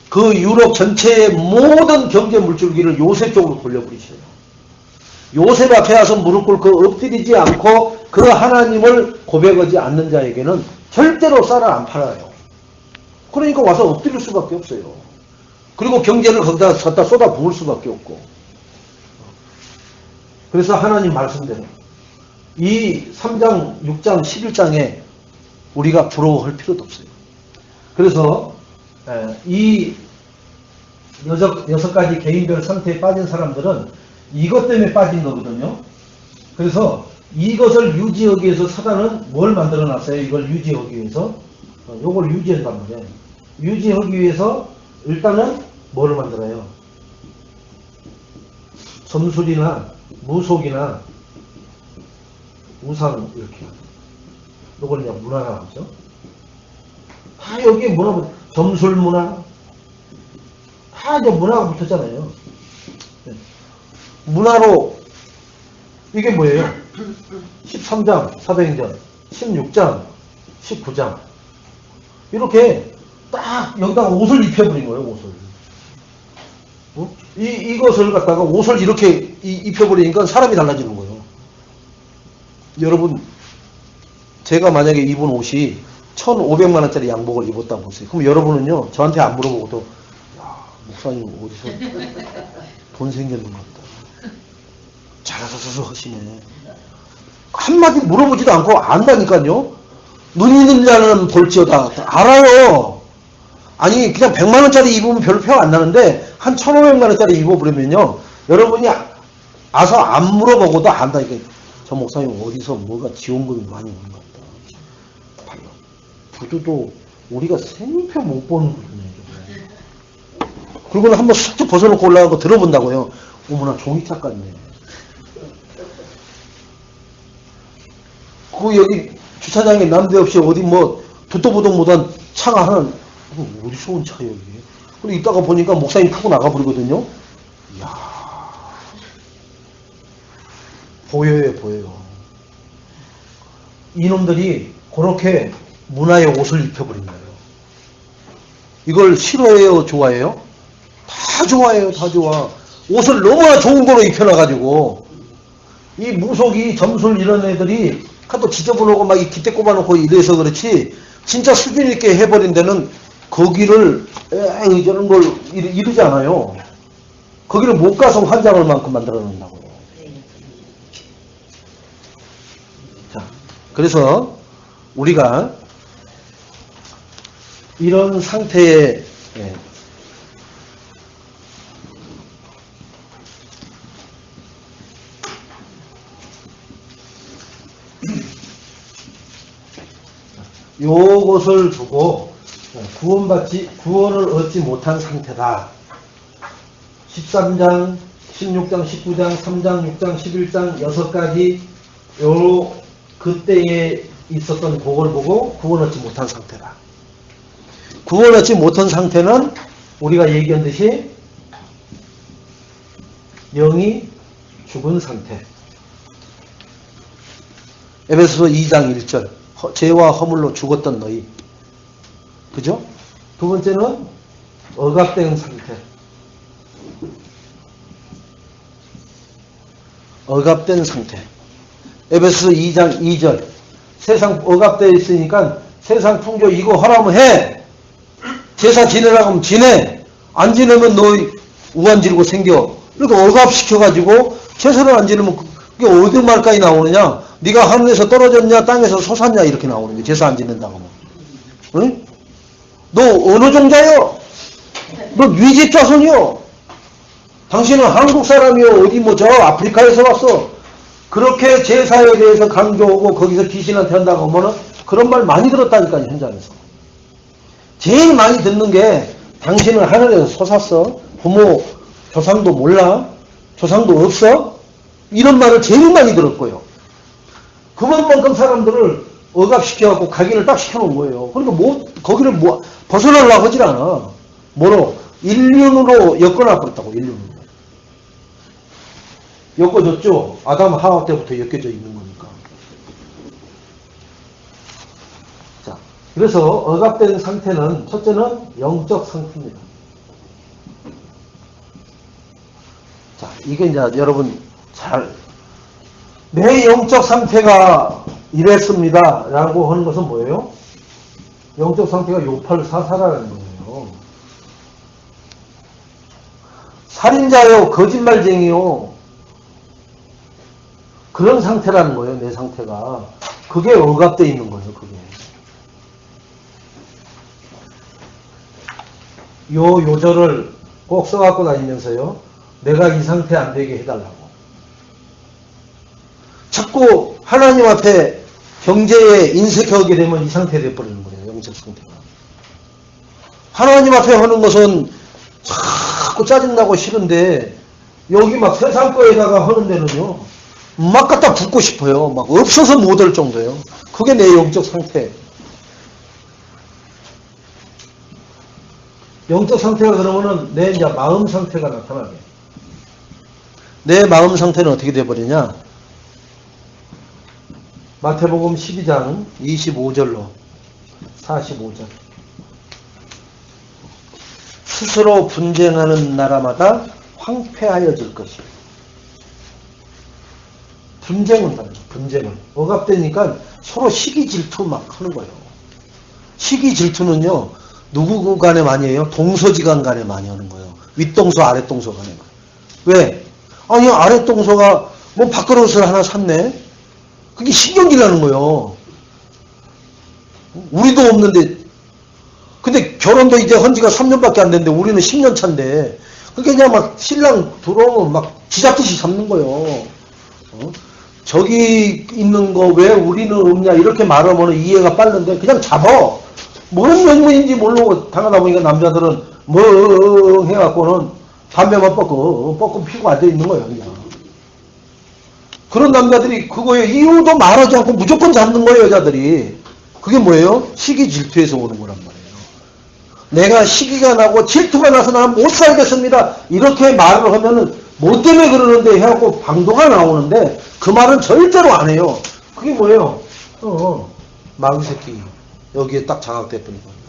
그 유럽 전체의 모든 경제 물줄기를 요셉 쪽으로 돌려버리셔요. 요셉 앞에 와서 무릎 꿇고 엎드리지 않고 그 하나님을 고백하지 않는 자에게는 절대로 쌀을 안 팔아요. 그러니까 와서 엎드릴 수밖에 없어요. 그리고 경제를 거기다 갖다 쏟아 부을 수밖에 없고. 그래서 하나님 말씀대로 이 3장, 6장, 11장에 우리가 부러워할 필요도 없어요. 그래서 이 여섯 가지 개인별 상태에 빠진 사람들은 이것 때문에 빠진 거거든요. 그래서 이것을 유지하기 위해서 사단은 뭘 만들어 놨어요? 이걸 유지하기 위해서. 요걸 유지한단 말이에요. 유지하기 위해서 일단은 뭐를 만들어요? 점술이나 무속이나 우상 이렇게. 요걸 그냥 문화라고 하죠. 다 여기에 문화, 점술 문화, 다 이제 문화가 붙었잖아요. 문화로 이게 뭐예요? 13장 사도행전, 16장, 19장 이렇게 딱 여기다가 옷을 입혀버린 거예요. 옷을. 이것을 갖다가 옷을 이렇게 입혀버리니까 사람이 달라지는 거예요. 여러분, 제가 만약에 입은 옷이 1,500만 원짜리 양복을 입었다고 보세요. 그럼 여러분은요, 저한테 안 물어보고도, 야, 목사님 어디서 돈 생겼는 것 같다. 잘하셔서 하시네. 한마디 물어보지도 않고 안다니까요. 눈 있는 자는 볼지어다. 알아요. 아니, 그냥 100만 원짜리 입으면 별로 표 안 나는데, 한 1,500만 원짜리 입어버리면요, 여러분이 아서 안 물어보고도 안다니까. 저 목사님 어디서 뭐가 지원금이 많이 오는 것 같다. 구두도 우리가 생표 못 보는 구두네. 그리고는 한번 쑥 벗어놓고 올라가고 들어본다고요. 어머나 종이차 같네. 그 여기 주차장에 남대없이 어디 뭐 듣도 보도 못한 차가 하나, 어디서 온 차예요 이게. 그리고 이따가 보니까 목사님 타고 나가버리거든요. 이야, 보여요 보여요. 이놈들이 그렇게 문화의 옷을 입혀버린 거예요. 이걸 싫어해요? 좋아해요? 다 좋아해요. 다 좋아. 옷을 너무나 좋은 거로 입혀놔가지고 이 무속이 점술 이런 애들이 하도 지저분하고 막 이 깃대 꼽아놓고 이래서 그렇지 진짜 수준 있게 해버린 데는 거기를 저런 걸 이러지 않아요. 거기를 못 가서 환장할 만큼 만들어 놓는다고요. 자, 그래서 우리가 이런 상태에 요것을 두고 구원을 얻지 못한 상태다. 13장, 16장, 19장, 3장, 6장, 11장 6가지 요 그때에 있었던 그걸 보고 구원 얻지 못한 상태다. 구원 얻지 못한 상태는 우리가 얘기한 듯이 영이 죽은 상태. 에베소서 2장 1절 죄와 허물로 죽었던 너희. 그죠? 두 번째는 억압된 상태. 억압된 상태. 에베소서 2장 2절 세상 억압되어 있으니까 세상 풍조 이거 하라면 해. 제사 지내라고 하면 지내. 안 지내면 너 우한 지르고 생겨. 이렇게 억압시켜가지고 제사를 안 지내면 그게 어디 말까지 나오느냐. 네가 하늘에서 떨어졌냐 땅에서 솟았냐 이렇게 나오는 거야. 제사 안 지낸다고 하면. 응? 너 어느 종자요? 너 위집 자손이요? 당신은 한국 사람이요? 어디 뭐 저 아프리카에서 왔어? 그렇게 제사에 대해서 강조하고 거기서 귀신한테 한다고 하면은 그런 말 많이 들었다니까요. 현장에서. 제일 많이 듣는 게 당신은 하늘에서 솟았어? 부모 조상도 몰라? 조상도 없어? 이런 말을 제일 많이 들었고요. 그것만큼 사람들을 억압시켜갖고 각인을 딱 시켜놓은 거예요. 그러니까 거기를 벗어나려고 하질 않아. 뭐로? 인륜으로 엮어놔버렸다고, 인륜으로. 엮어졌죠? 아담 하와 때부터 엮여져 있는 거니까. 자, 그래서 억압된 상태는, 첫째는 영적 상태입니다. 자, 이게 이제 여러분 내 영적 상태가 이랬습니다. 라고 하는 것은 뭐예요? 영적 상태가 요팔사사라는 거예요. 살인자요, 거짓말쟁이요. 그런 상태라는 거예요, 내 상태가. 그게 억압되어 있는 거예요, 그게. 요 요절을 꼭 써갖고 다니면서요, 내가 이 상태 안 되게 해달라고. 자꾸 하나님 앞에 경제에 인색하게 되면 이 상태 돼버리는 거예요, 영적 상태가. 하나님 앞에 하는 것은 자꾸 짜증나고 싫은데, 여기 막 세상 거에다가 하는 데는요, 막 갖다 붓고 싶어요. 막 없어서 못 할 정도예요. 그게 내 영적 상태. 영적 상태가 그러면은 내 이제 마음 상태가 나타나게. 내 마음 상태는 어떻게 돼버리냐? 마태복음 12장 25절로 45절. 스스로 분쟁하는 나라마다 황폐하여질 것이요. 분쟁은 말이에요. 분쟁은. 억압되니까 서로 시기 질투 막 하는 거예요. 시기 질투는요, 누구 간에 많이 해요? 동서지간 간에 많이 하는 거예요. 윗동서, 아랫동서 간에. 왜? 아니, 아랫동서가 뭐 밥그릇을 하나 샀네? 그게 신경질 나는 거예요. 우리도 없는데, 근데 결혼도 이제 한 지가 3년밖에 안 됐는데 우리는 10년 차인데, 그게 그냥 막 신랑 들어오면 막 쥐잡듯이 잡는 거예요. 저기 있는 거 왜 우리는 없냐 이렇게 말하면 이해가 빠른데 그냥 잡아. 뭔 명분인지 모르고 당하다 보니까 남자들은 뭐 해갖고는 담배만 뻗고 피고 앉아있는 거예요. 그냥. 그런 남자들이 그거에 이유도 말하지 않고 무조건 잡는 거예요. 여자들이. 그게 뭐예요? 시기 질투에서 오는 거란 말이에요. 내가 시기가 나고 질투가 나서 나는 못 살겠습니다. 이렇게 말을 하면은 뭐 때문에 그러는데 해갖고 방도가 나오는데 그 말은 절대로 안 해요. 그게 뭐예요? 마귀 새끼. 여기에 딱 장악돼 버린 겁니다.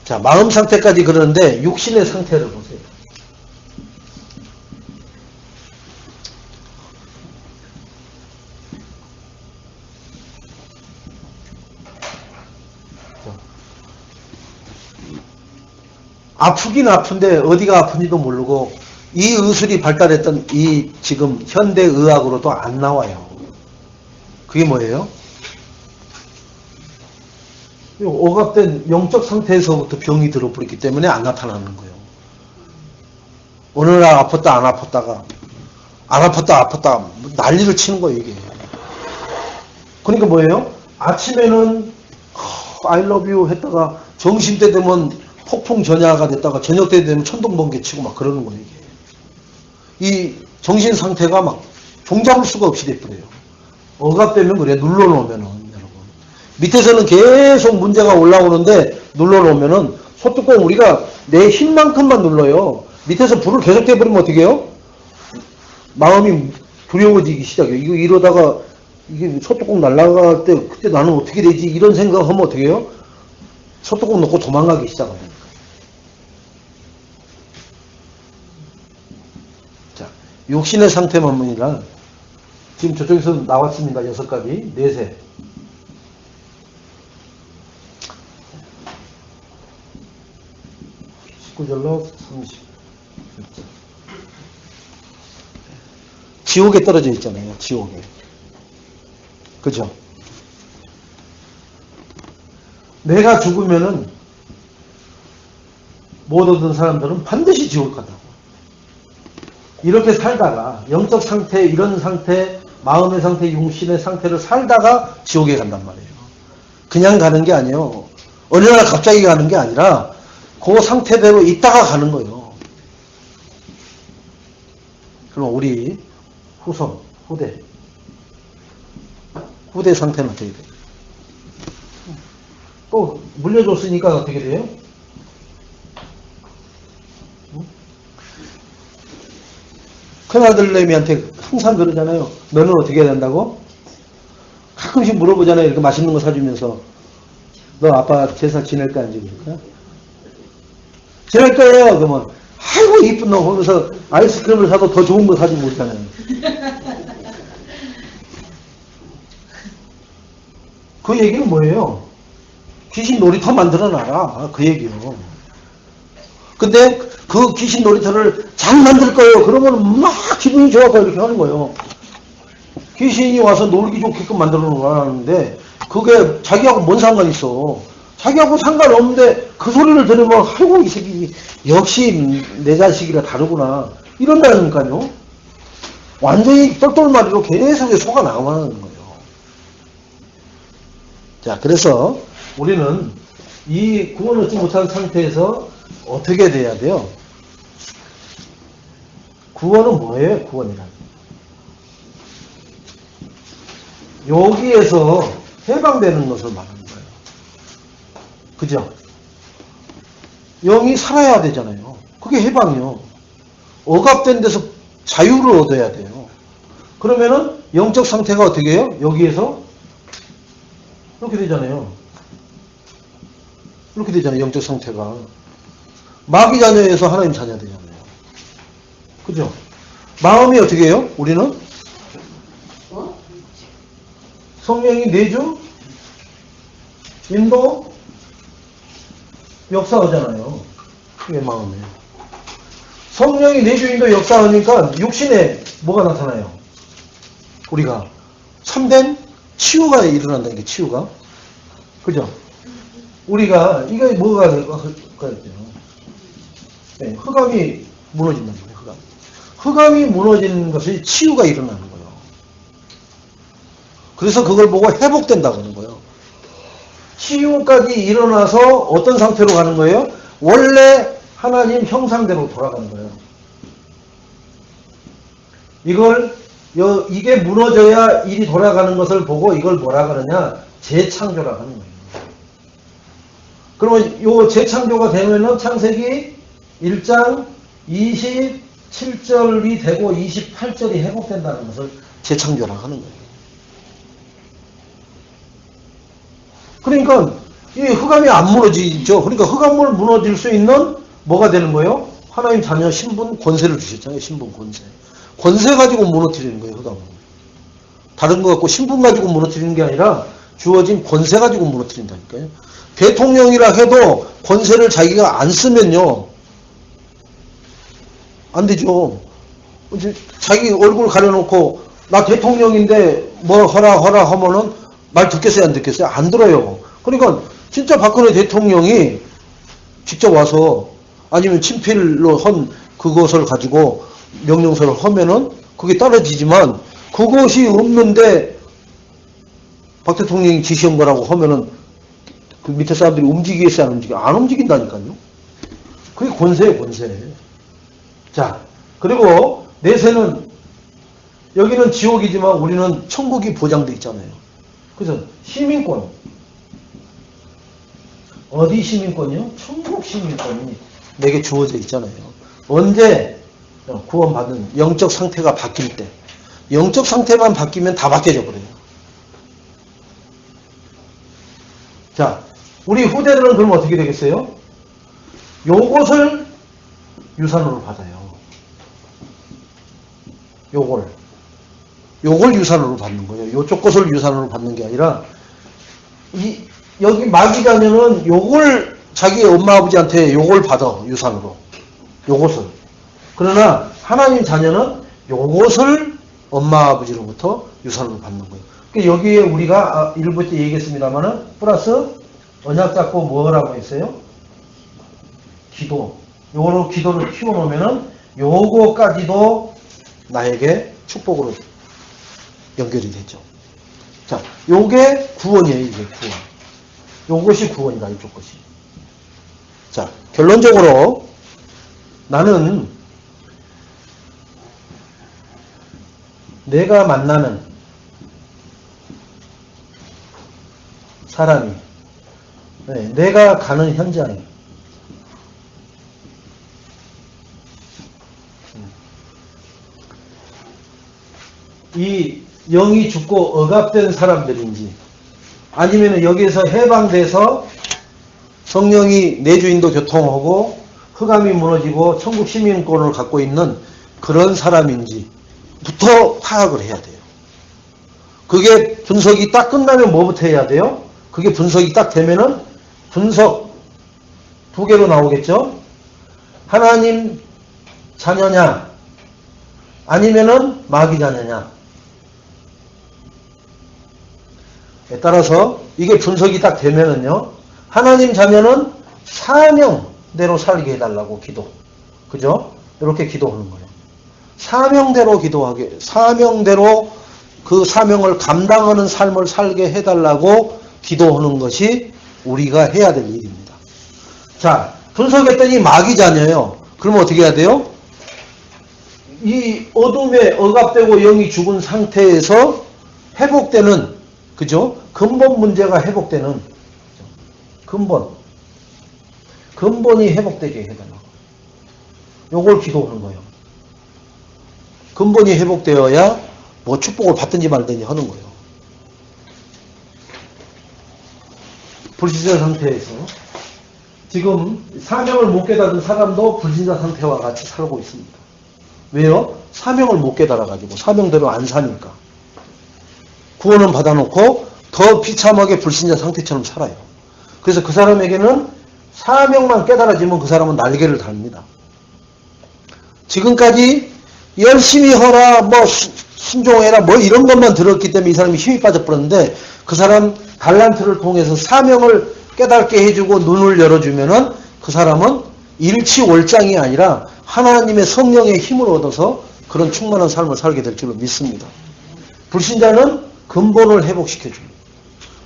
자, 마음 상태까지 그러는데 육신의 상태를 보세요. 아프긴 아픈데 어디가 아픈지도 모르고 이 의술이 발달했던 이 지금 현대의학으로도 안 나와요. 그게 뭐예요? 억압된 영적 상태에서부터 병이 들어버렸기 때문에 안 나타나는 거예요. 어느 날 아팠다 안 아팠다가 안 아팠다 난리를 치는 거예요 이게. 그러니까 뭐예요? 아침에는 I love you 했다가 점심때 되면 폭풍 전야가 됐다가 저녁 때 되면 천둥번개 치고 막 그러는 거예요 이게. 이 정신 상태가 막 종잡을 수가 없이 돼버려요. 억압되면 그래. 눌러놓으면은 여러분 밑에서는 계속 문제가 올라오는데 눌러놓으면은 소뚜껑 우리가 내 힘만큼만 눌러요. 밑에서 불을 계속 떼버리면 어떻게 해요? 마음이 두려워지기 시작해요. 이거 이러다가 이게 소뚜껑 날아갈 때 그때 나는 어떻게 되지? 이런 생각하면 어떻게 해요? 소뚜껑 놓고 도망가기 시작합니다. 자, 육신의 상태만이라 지금 저쪽에서 나왔습니다. 6가지, 넷에. (19절로 30) 지옥에 떨어져 있잖아요. 지옥에. 그죠? 내가 죽으면은 못 얻은 사람들은 반드시 지옥 간다고. 이렇게 살다가 영적 상태, 이런 상태, 마음의 상태, 육신의 상태를 살다가 지옥에 간단 말이에요. 그냥 가는 게 아니에요. 어느 날 갑자기 가는 게 아니라 그 상태대로 있다가 가는 거예요. 그럼 우리 후손, 후대 상태는 어떻게 돼요? 또 물려줬으니까 어떻게 돼요? 큰아들내미한테 항상 그러잖아요. 너는 어떻게 해야 된다고? 가끔씩 물어보잖아요. 이렇게 맛있는 거 사주면서 너 아빠 제사 지낼 거야 안 지낼 거야? 지낼 거예요. 그러면 아이고 이쁜 놈 하면서 아이스크림을 사도 더 좋은 거 사주고 있잖아요. 그 얘기는 뭐예요? 귀신 놀이터 만들어놔라. 그 얘기요. 근데 그 귀신 놀이터를 잘 만들 거예요. 그러면 막 기분이 좋아서 이렇게 하는 거예요. 귀신이 와서 놀기 좋게끔 만들어 놓으라는데 그게 자기하고 뭔 상관이 있어. 자기하고 상관없는데 그 소리를 들으면 아이고 이 새끼 역시 내 자식이라 다르구나 이런다니까요. 완전히 똘똘마리로 계속 속아 나가는 거예요. 자, 그래서 우리는 이 구원 얻지 못한 상태에서 어떻게 돼야 돼요? 구원은 뭐예요? 구원이란 여기에서 해방되는 것을 말하는 거예요. 그죠? 영이 살아야 되잖아요. 그게 해방이요. 억압된 데서 자유를 얻어야 돼요. 그러면은 영적 상태가 어떻게 해요? 여기에서 이렇게 되잖아요. 이렇게 되잖아요. 영적 상태가. 마귀 자녀에서 하나님 자녀 되잖아요. 그죠? 마음이 어떻게 해요? 우리는? 성령이 내주? 인도? 역사하잖아요. 그게 마음이에요. 성령이 내주 인도 역사하니까 육신에 뭐가 나타나요? 우리가 참된 치유가 일어난다는 게 치유가. 그죠? 우리가 이게 뭐가 될까요? 네, 흑암이 무너진다는 거예요. 흑암. 흑암이 무너지는 것이 치유가 일어나는 거예요. 그래서 그걸 보고 회복된다고 하는 거예요. 치유까지 일어나서 어떤 상태로 가는 거예요? 원래 하나님 형상대로 돌아가는 거예요. 이게 무너져야 일이 돌아가는 것을 보고 이걸 뭐라 그러냐? 재창조라고 하는 거예요. 그러면 요 재창조가 되면은 창세기 1장 27절이 되고 28절이 회복된다는 것을 재창조라고 하는 거예요. 그러니까 이 흑암이 안 무너지죠. 그러니까 흑암을 무너질 수 있는 뭐가 되는 거예요? 하나님 자녀 신분 권세를 주셨잖아요. 신분 권세. 권세 가지고 무너뜨리는 거예요. 흑암은. 다른 거 갖고 신분 가지고 무너뜨리는 게 아니라 주어진 권세 가지고 무너뜨린다니까요. 대통령이라 해도 권세를 자기가 안 쓰면요. 안 되죠. 이제 자기 얼굴 가려놓고 나 대통령인데 뭐 허라 하면은 말 듣겠어요? 안 듣겠어요? 안 들어요. 그러니까 진짜 박근혜 대통령이 직접 와서 아니면 친필로 한 그것을 가지고 명령서를 하면은 그게 떨어지지만 그것이 없는데 박 대통령이 지시한 거라고 하면은 그 밑에 사람들이 움직이겠어요? 안 움직여? 안 움직인다니까요. 그게 권세예요, 권세. 자, 그리고 내세는 여기는 지옥이지만 우리는 천국이 보장되어 있잖아요. 그래서 시민권. 어디 시민권이요? 천국 시민권이 내게 주어져 있잖아요. 언제 구원받은 영적 상태가 바뀔 때. 영적 상태만 바뀌면 다 바뀌어져 버려요. 자, 우리 후대들은 그럼 어떻게 되겠어요? 요것을 유산으로 받아요. 요걸 유산으로 받는 거예요. 요쪽 것을 유산으로 받는 게 아니라 여기 마귀 자녀는 요걸 자기 엄마 아버지한테 요걸 받아 유산으로. 요것을. 그러나 하나님 자녀는 요것을 엄마 아버지로부터 유산으로 받는 거예요. 그러니까 여기에 우리가 1부 때 얘기했습니다만은 플러스 언약 잡고 뭐라고 했어요? 기도. 요거로 기도를 키워놓으면은 요거까지도 나에게 축복으로 연결이 되죠. 자, 요게 구원이에요. 이게 구원. 요것이 구원이다. 이쪽 것이. 자, 결론적으로 나는 내가 만나는 사람이 내가 가는 현장이 이 영이 죽고 억압된 사람들인지 아니면 여기에서 해방돼서 성령이 내주인도 교통하고 흑암이 무너지고 천국 시민권을 갖고 있는 그런 사람인지부터 파악을 해야 돼요. 그게 분석이 딱 끝나면 뭐부터 해야 돼요? 그게 분석이 딱 되면은 분석 두 개로 나오겠죠? 하나님 자녀냐 아니면은 마귀 자녀냐에 따라서 이게 분석이 딱 되면은요, 하나님 자녀는 사명대로 살게 해달라고 기도, 그죠? 이렇게 기도하는 거예요. 사명대로 기도하게, 사명대로 그 사명을 감당하는 삶을 살게 해달라고 기도하는 것이 우리가 해야 될 일입니다. 자, 분석했더니 마귀 자녀예요. 그러면 어떻게 해야 돼요? 이 어둠에 억압되고 영이 죽은 상태에서 회복되는, 그죠? 근본 문제가 회복되는, 근본이 회복되게 해달라고. 요걸 기도하는 거예요. 근본이 회복되어야 뭐 축복을 받든지 말든지 하는 거예요. 불신자 상태에서 지금 사명을 못 깨달은 사람도 불신자 상태와 같이 살고 있습니다. 왜요? 사명을 못 깨달아가지고 사명대로 안 사니까. 구원은 받아놓고 더 비참하게 불신자 상태처럼 살아요. 그래서 그 사람에게는 사명만 깨달아지면 그 사람은 날개를 달립니다. 지금까지 열심히 하라, 뭐 순종해라, 뭐 이런 것만 들었기 때문에 이 사람이 힘이 빠져버렸는데, 그 사람 달란트를 통해서 사명을 깨닫게 해주고 눈을 열어주면은 그 사람은 일치월장이 아니라 하나님의 성령의 힘을 얻어서 그런 충만한 삶을 살게 될 줄로 믿습니다. 불신자는 근본을 회복시켜줍니다.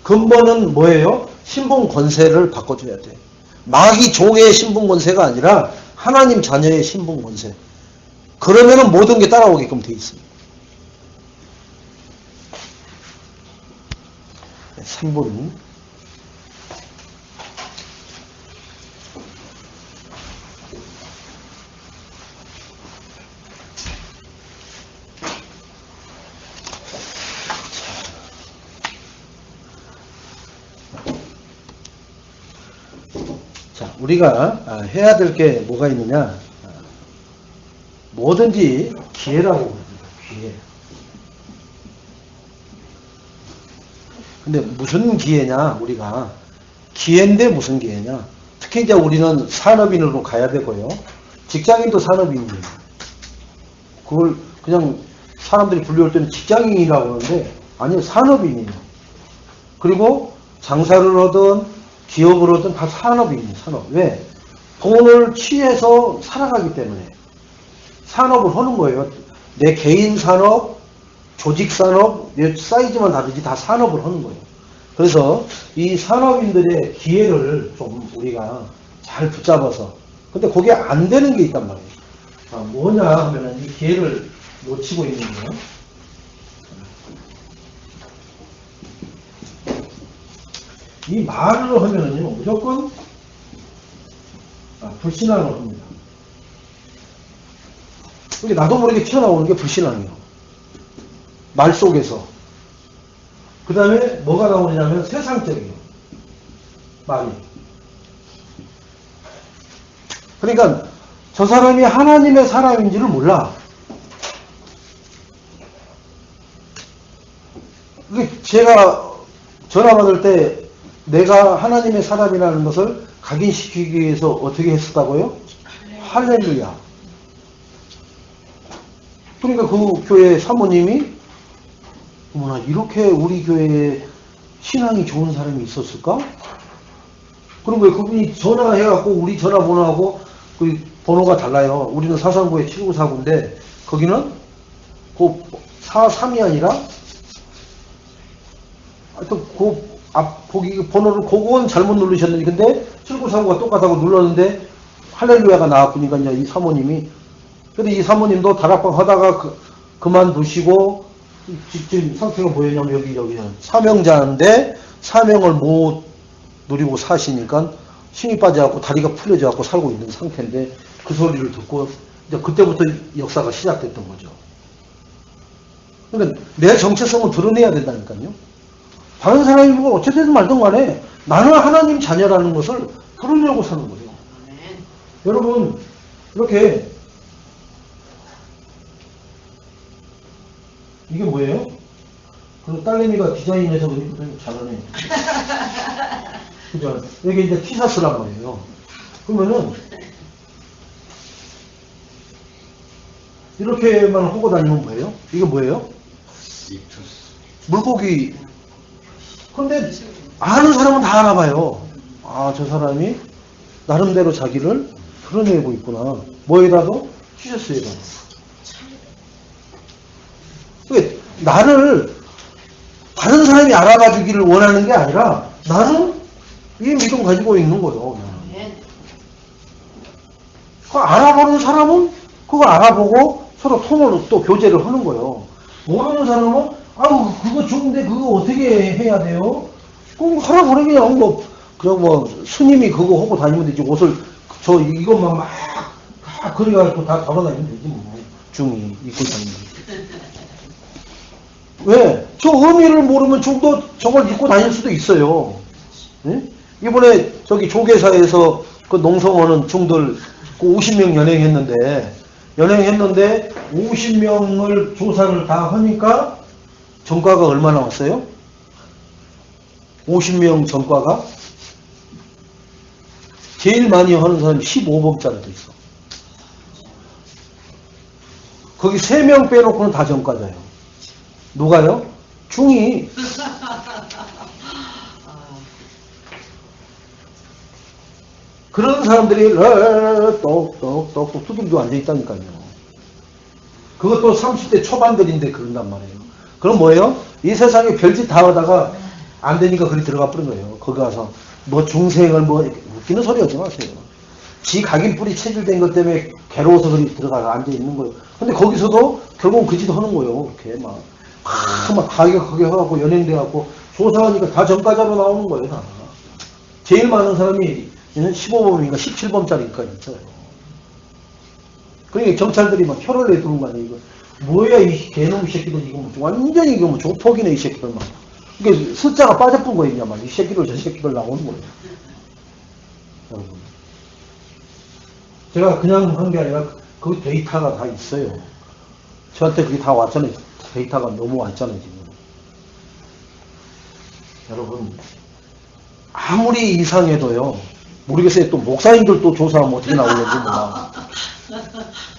근본은 뭐예요? 신분 권세를 바꿔줘야 돼. 마귀 종의 신분 권세가 아니라 하나님 자녀의 신분 권세. 그러면은 모든 게 따라오게끔 돼 있습니다. 3분. 자, 우리가 해야 될 게 뭐가 있느냐? 뭐든지 기회라고 그럽니다. 기회. 근데 무슨 기회냐? 우리가 기회인데 무슨 기회냐? 특히 이제 우리는 산업인으로 가야 되고요. 직장인도 산업인이에요. 그걸 그냥 사람들이 불려올 때는 직장인이라고 하는데 아니요, 산업인이에요. 그리고 장사를 하든 기업을 하든 다 산업인이에요. 산업. 왜? 돈을 취해서 살아가기 때문에 산업을 하는 거예요. 내 개인 산업, 조직 산업, 사이즈만 다르지 다 산업을 하는 거예요. 그래서 이 산업인들의 기회를 좀 우리가 잘 붙잡아서, 근데 그게 안 되는 게 있단 말이에요. 뭐냐 하면은 이 기회를 놓치고 있는 거예요. 이 말을 하면은요, 무조건 불신앙을 합니다. 이게 나도 모르게 튀어나오는 게 불신앙이에요. 말 속에서. 그 다음에 뭐가 나오냐면 세상적이에요. 말이. 그러니까 저 사람이 하나님의 사람인지를 몰라. 제가 전화 받을 때 내가 하나님의 사람이라는 것을 각인시키기 위해서 어떻게 했었다고요? 할렐루야. 그러니까 그 교회 사모님이 어머나 이렇게 우리 교회에 신앙이 좋은 사람이 있었을까? 그런 거예요. 그분이 전화해갖고 우리 전화번호하고 그 번호가 달라요. 우리는 사상구에 7949인데 거기는 그 43이 아니라 하여튼 그 거기 번호를 그건 잘못 누르셨는데 근데 7949가 똑같다고 눌렀는데 할렐루야가 나왔으니까 이제 이 사모님이, 근데 이 사모님도 다락방 하다가 그만두시고 지금 상태가 뭐였냐면 여기 사명자인데 사명을 못 누리고 사시니까 힘이 빠져갖고 다리가 풀려져갖고 살고 있는 상태인데 그 소리를 듣고 이제 그때부터 역사가 시작됐던 거죠. 그러니까 내 정체성을 드러내야 된다니까요. 다른 사람이 뭐 어쨌든 말든 간에 나는 하나님 자녀라는 것을 드러내려고 사는 거예요. 여러분 이렇게 이게 뭐예요? 그리고 딸내미가 디자인해서 그러니까 잘하네. 그죠? 이게 이제 티셔츠란 말이에요. 그러면은 이렇게만 하고 다니면 뭐예요? 이게 뭐예요? 물고기. 근데 아는 사람은 다 알아봐요. 아, 저 사람이 나름대로 자기를 드러내고 있구나. 뭐에다도? 티셔츠에다. 왜 나를 다른 사람이 알아봐 주기를 원하는 게 아니라 나는 이 믿음 가지고 있는 거예요. 그 알아보는 사람은 그거 알아보고 서로 통화를 또 교제를 하는 거예요. 모르는 사람은 아우 그거 좋은데 그거 어떻게 해야 돼요? 그럼 하라고 그냥 그냥 뭐 스님이 그거 하고 다니면 되지. 옷을 저 이것만 막 그래가지고 다 걸어다니면 되지 뭐. 중이 입고 다니는 왜? 저 의미를 모르면 좀더 저걸 입고 다닐 수도 있어요. 응? 이번에 저기 조계사에서 그 농성하는 중들 그 50명 연행했는데 50명을 조사를 다 하니까 전과가 얼마나 왔어요? 50명 전과가 제일 많이 하는 사람이 15범짜리도 있어. 거기 3명 빼놓고는 다 전과자예요. 누가요? 중이. 그런 사람들이 똑똑똑 두들겨 앉아있다니까요. 그것도 30대 초반들인데 그런단 말이에요. 그럼 뭐예요? 이 세상에 별짓 다 하다가 안 되니까 그리 들어가 버린 거예요. 거기 가서 뭐 중생을 뭐 웃기는 소리 하지 마세요. 지 각인뿌리 체질된 것 때문에 괴로워서 그리 들어가 앉아있는 거예요. 근데 거기서도 결국은 그 짓 하는 거예요. 이렇게 막 가격하게 해갖고 연행돼갖고 조사하니까 다 전과자로 나오는 거예요. 다. 제일 많은 사람이 15범인가 17범짜리니까 있어요. 그러니까 경찰들이 막 혀를 내두는 거 아니에요. 이거 뭐야 이 개놈 새끼들 이거 뭐 완전히 이거 뭐 조폭이네 이 새끼들 막. 이게 숫자가 빠져뿐 거예요. 이 새끼들 저 새끼들 나오는 거예요. 여러분. 제가 그냥 한 게 아니라 그 데이터가 다 있어요. 저한테 그게 다 왔잖아요. 데이터가 너무 왔잖아요 지금. 여러분 아무리 이상해도요. 모르겠어요. 또 목사님들 또 조사하면 어떻게 나오는지 몰라.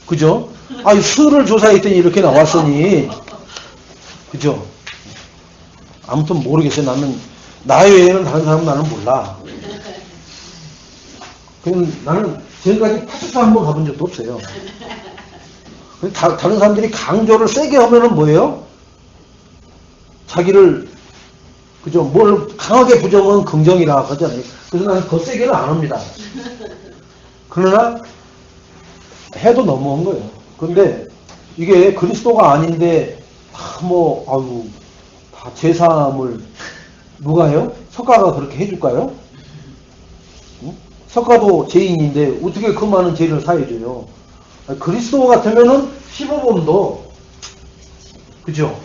그죠? 아니 수를 조사했더니 이렇게 나왔으니 그죠? 아무튼 모르겠어요. 나는 나 외에는 다른 사람은 나는 몰라. 그럼 나는 지금까지 파출소 한번 가본 적도 없어요. 다른 사람들이 강조를 세게 하면은 뭐예요? 자기를 그죠? 뭘 강하게 부정은 긍정이라 하잖아요. 그래서 나는 더 세게는 안 합니다. 그러나 해도 너무한 거예요. 근데 이게 그리스도가 아닌데 다 제사함을 누가 해요? 석가가 그렇게 해줄까요? 응? 석가도 죄인인데 어떻게 그 많은 죄를 사해줘요? 그리스도 같으면은 15범도 그죠?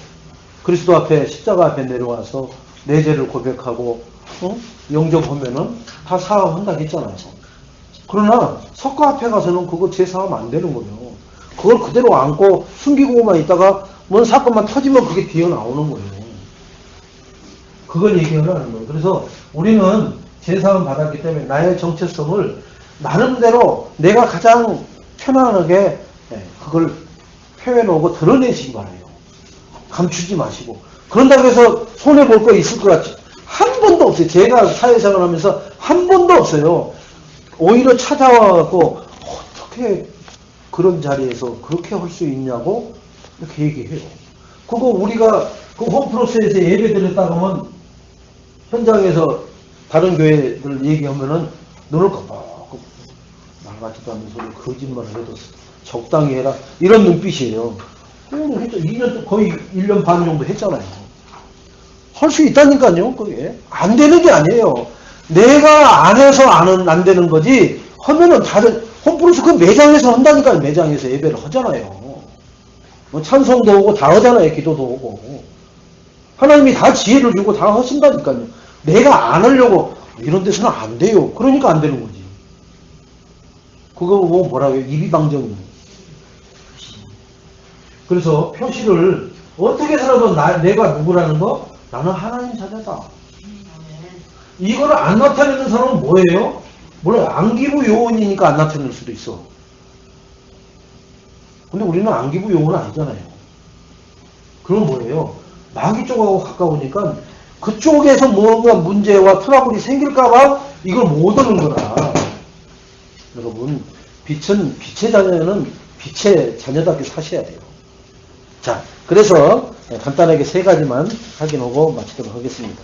그리스도 앞에 십자가 앞에 내려와서 내 죄를 고백하고 영접하면은 다 사함한다 했잖아요. 그러나 석가 앞에 가서는 그거 제사하면 안 되는 거예요. 그걸 그대로 안고 숨기고만 있다가 뭔 사건만 터지면 그게 뒤에 나오는 거예요. 그걸 얘기하라는 거예요. 그래서 우리는 제사함 받았기 때문에 나의 정체성을 나름대로 내가 가장 편안하게 그걸 표현하고 드러내시기 바라요. 감추지 마시고. 그런다고 해서 손해볼 거 있을 것 같지? 한 번도 없어요. 제가 사회생활 하면서 한 번도 없어요. 오히려 찾아와갖고 어떻게 그런 자리에서 그렇게 할 수 있냐고 이렇게 얘기해요. 그거 우리가 그 홈프로세스에 예배 드렸다 하면 현장에서 다른 교회들 얘기하면은 눈을 깜빡 말 같지도 않는 소리 거짓말을 해도 적당히 해라 이런 눈빛이에요. 했죠. 2년 거의 1년 반 정도 했잖아요. 할 수 있다니까요. 그게 안 되는 게 아니에요. 내가 안 해서 안 되는 거지. 하면은 다른 홈프로스 그 매장에서 한다니까요. 매장에서 예배를 하잖아요. 뭐 찬송도 오고 다 하잖아요. 기도도 오고. 하나님이 다 지혜를 주고 다 하신다니까요. 내가 안 하려고 이런 데서는 안 돼요. 그러니까 안 되는 거지. 그거 뭐 뭐라고 해요? 이비방정이에요. 그래서 표시를 어떻게 살아도 내가 누구라는 거? 나는 하나님 자녀다. 이거를 안 나타내는 사람은 뭐예요? 물론 안기부 요원이니까 안 나타낼 수도 있어. 근데 우리는 안기부용은 아니잖아요. 그럼 뭐예요? 마귀 쪽하고 가까우니까 그쪽에서 뭔가 문제와 트러블이 생길까봐 이걸 못 하는 거라. 여러분, 빛은, 빛의 자녀는 빛의 자녀답게 사셔야 돼요. 자, 그래서 간단하게 세 가지만 확인하고 마치도록 하겠습니다.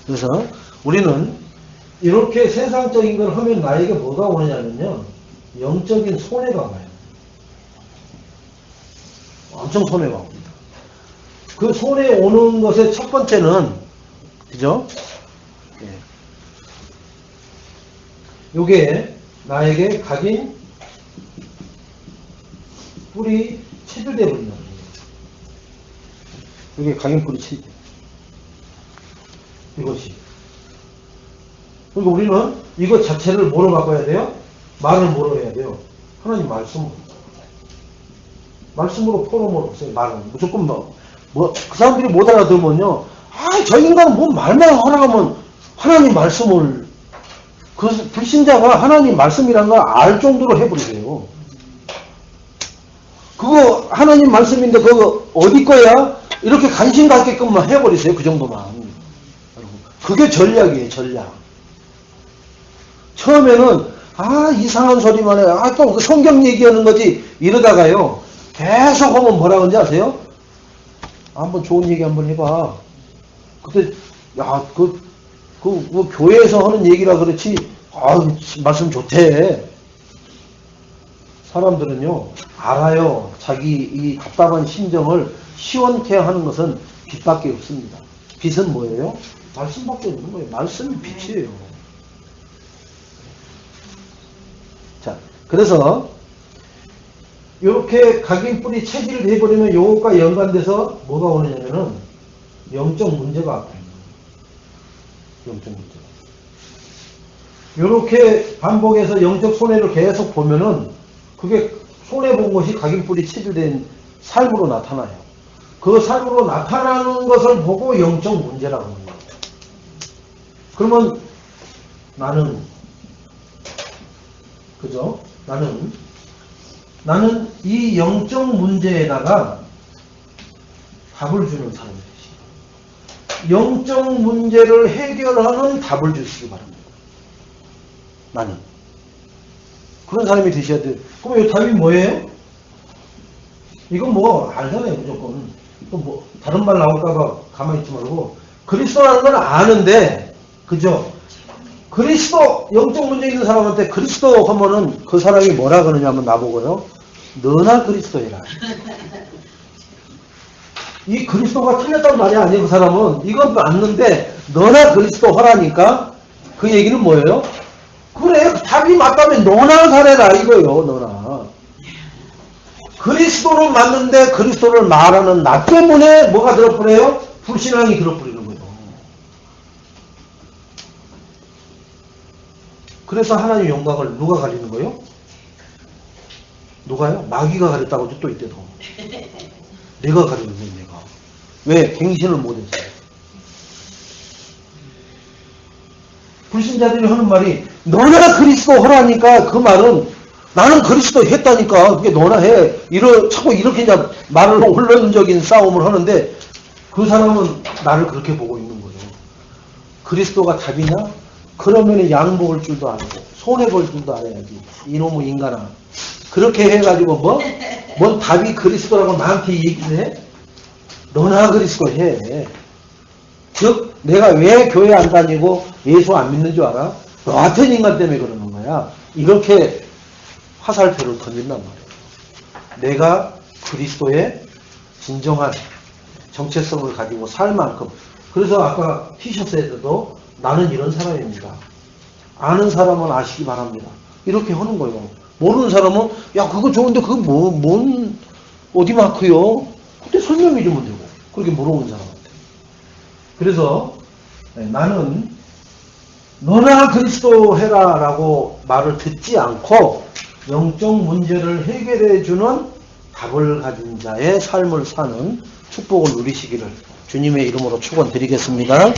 그래서 우리는 이렇게 세상적인 걸 하면 나에게 뭐가 오느냐면요, 영적인 손해가 와요. 엄청 손해가 옵니다. 그 손해 오는 것의 첫 번째는, 그죠? 예. 요게 나에게 각인 뿌리 체질돼 버린다. 요게 각인 뿌리 체질. 이것이. 그러니까 우리는 이것 자체를 뭐로 바꿔야 돼요? 말을 뭐로 해야 돼요? 하나님 말씀으로. 말씀으로 포럼을 없어요. 말은. 무조건 그 사람들이 못 알아들으면요. 저 인간은 뭐 말만 하라면 하나님 말씀을, 그 불신자가 하나님 말씀이란 걸 알 정도로 해버리세요. 그거 하나님 말씀인데 그거 어디 거야? 이렇게 관심 갖게끔만 해버리세요. 그 정도만. 그게 전략이에요. 전략. 처음에는 이상한 소리만 해. 또 그 성경 얘기하는 거지. 이러다가요. 계속 하면 뭐라 그런지 아세요? 한번 좋은 얘기 한번 해봐. 그때 그 교회에서 하는 얘기라 그렇지. 말씀 좋대. 사람들은요 알아요. 자기 이 답답한 심정을 시원케 하는 것은 빛밖에 없습니다. 빛은 뭐예요? 말씀밖에 없는 거예요. 말씀이 빛이에요. 자, 그래서 이렇게 각인 뿌리 체질을 내버리면 요것과 연관돼서 뭐가 오느냐면은 영적 문제가 앞에 있는 거예요. 영적 문제가. 이렇게 반복해서 영적 손해를 계속 보면은 그게 손해본 것이 각인 뿌리 체질된 삶으로 나타나요. 그 삶으로 나타나는 것을 보고 영적 문제라고 하는 거예요. 그러면 나는, 그죠? 나는 이 영적 문제에다가 답을 주는 사람이지. 영적 문제를 해결하는 답을 주시기 바랍니다. 나는. 그런 사람이 되셔야 돼요. 그럼 이 답이 뭐예요? 이건 뭐 알잖아요. 무조건. 또 다른 말 나올까봐 가만히 있지 말고. 그리스도라는 건 아는데, 그죠? 그리스도, 영적 문제 있는 사람한테 그리스도 하면은 그 사람이 뭐라 그러냐면 나보고요. 너나 그리스도 해라. 이 그리스도가 틀렸단 말이 아니에요. 그 사람은. 이건 맞는데 너나 그리스도 하라니까 그 얘기는 뭐예요? 그래, 답이 맞다면 너나 잘해라 이거예요. 너나. 그리스도는 맞는데 그리스도를 말하는 나 때문에 뭐가 들어버려요? 불신앙이 들어버리는 거예요. 그래서 하나님의 영광을 누가 가리는 거예요? 누가요? 마귀가 가렸다고 또 이때도. 내가 가리는 거예요, 내가. 왜? 갱신을 못해서. 불신자들이 하는 말이 너나 그리스도 하라니까 그 말은 나는 그리스도 했다니까 그게 너나 해. 자꾸 이렇게 이제 말을 혼론적인 싸움을 하는데 그 사람은 나를 그렇게 보고 있는 거죠. 그리스도가 답이냐? 그러면 양 먹을 줄도 알고 손해볼 줄도 알아야지. 이놈의 인간아. 그렇게 해가지고 뭔 답이 그리스도라고 나한테 얘기를 해? 너나 그리스도 해. 즉 내가 왜 교회 안 다니고 예수 안 믿는 줄 알아? 너 같은 인간 때문에 그러는 거야. 이렇게 화살표를 던진단 말이에요. 내가 그리스도의 진정한 정체성을 가지고 살 만큼. 그래서 아까 티셔츠에도 나는 이런 사람입니다. 아는 사람은 아시기 바랍니다. 이렇게 하는 거예요. 모르는 사람은 야 그거 좋은데 그거 뭔 어디 마크요? 그때 설명해 주면 되고. 그렇게 물어본 사람한테. 그래서 나는 너나 그리스도 해라 라고 말을 듣지 않고 영적 문제를 해결해 주는 답을 가진 자의 삶을 사는 축복을 누리시기를 주님의 이름으로 축원드리겠습니다.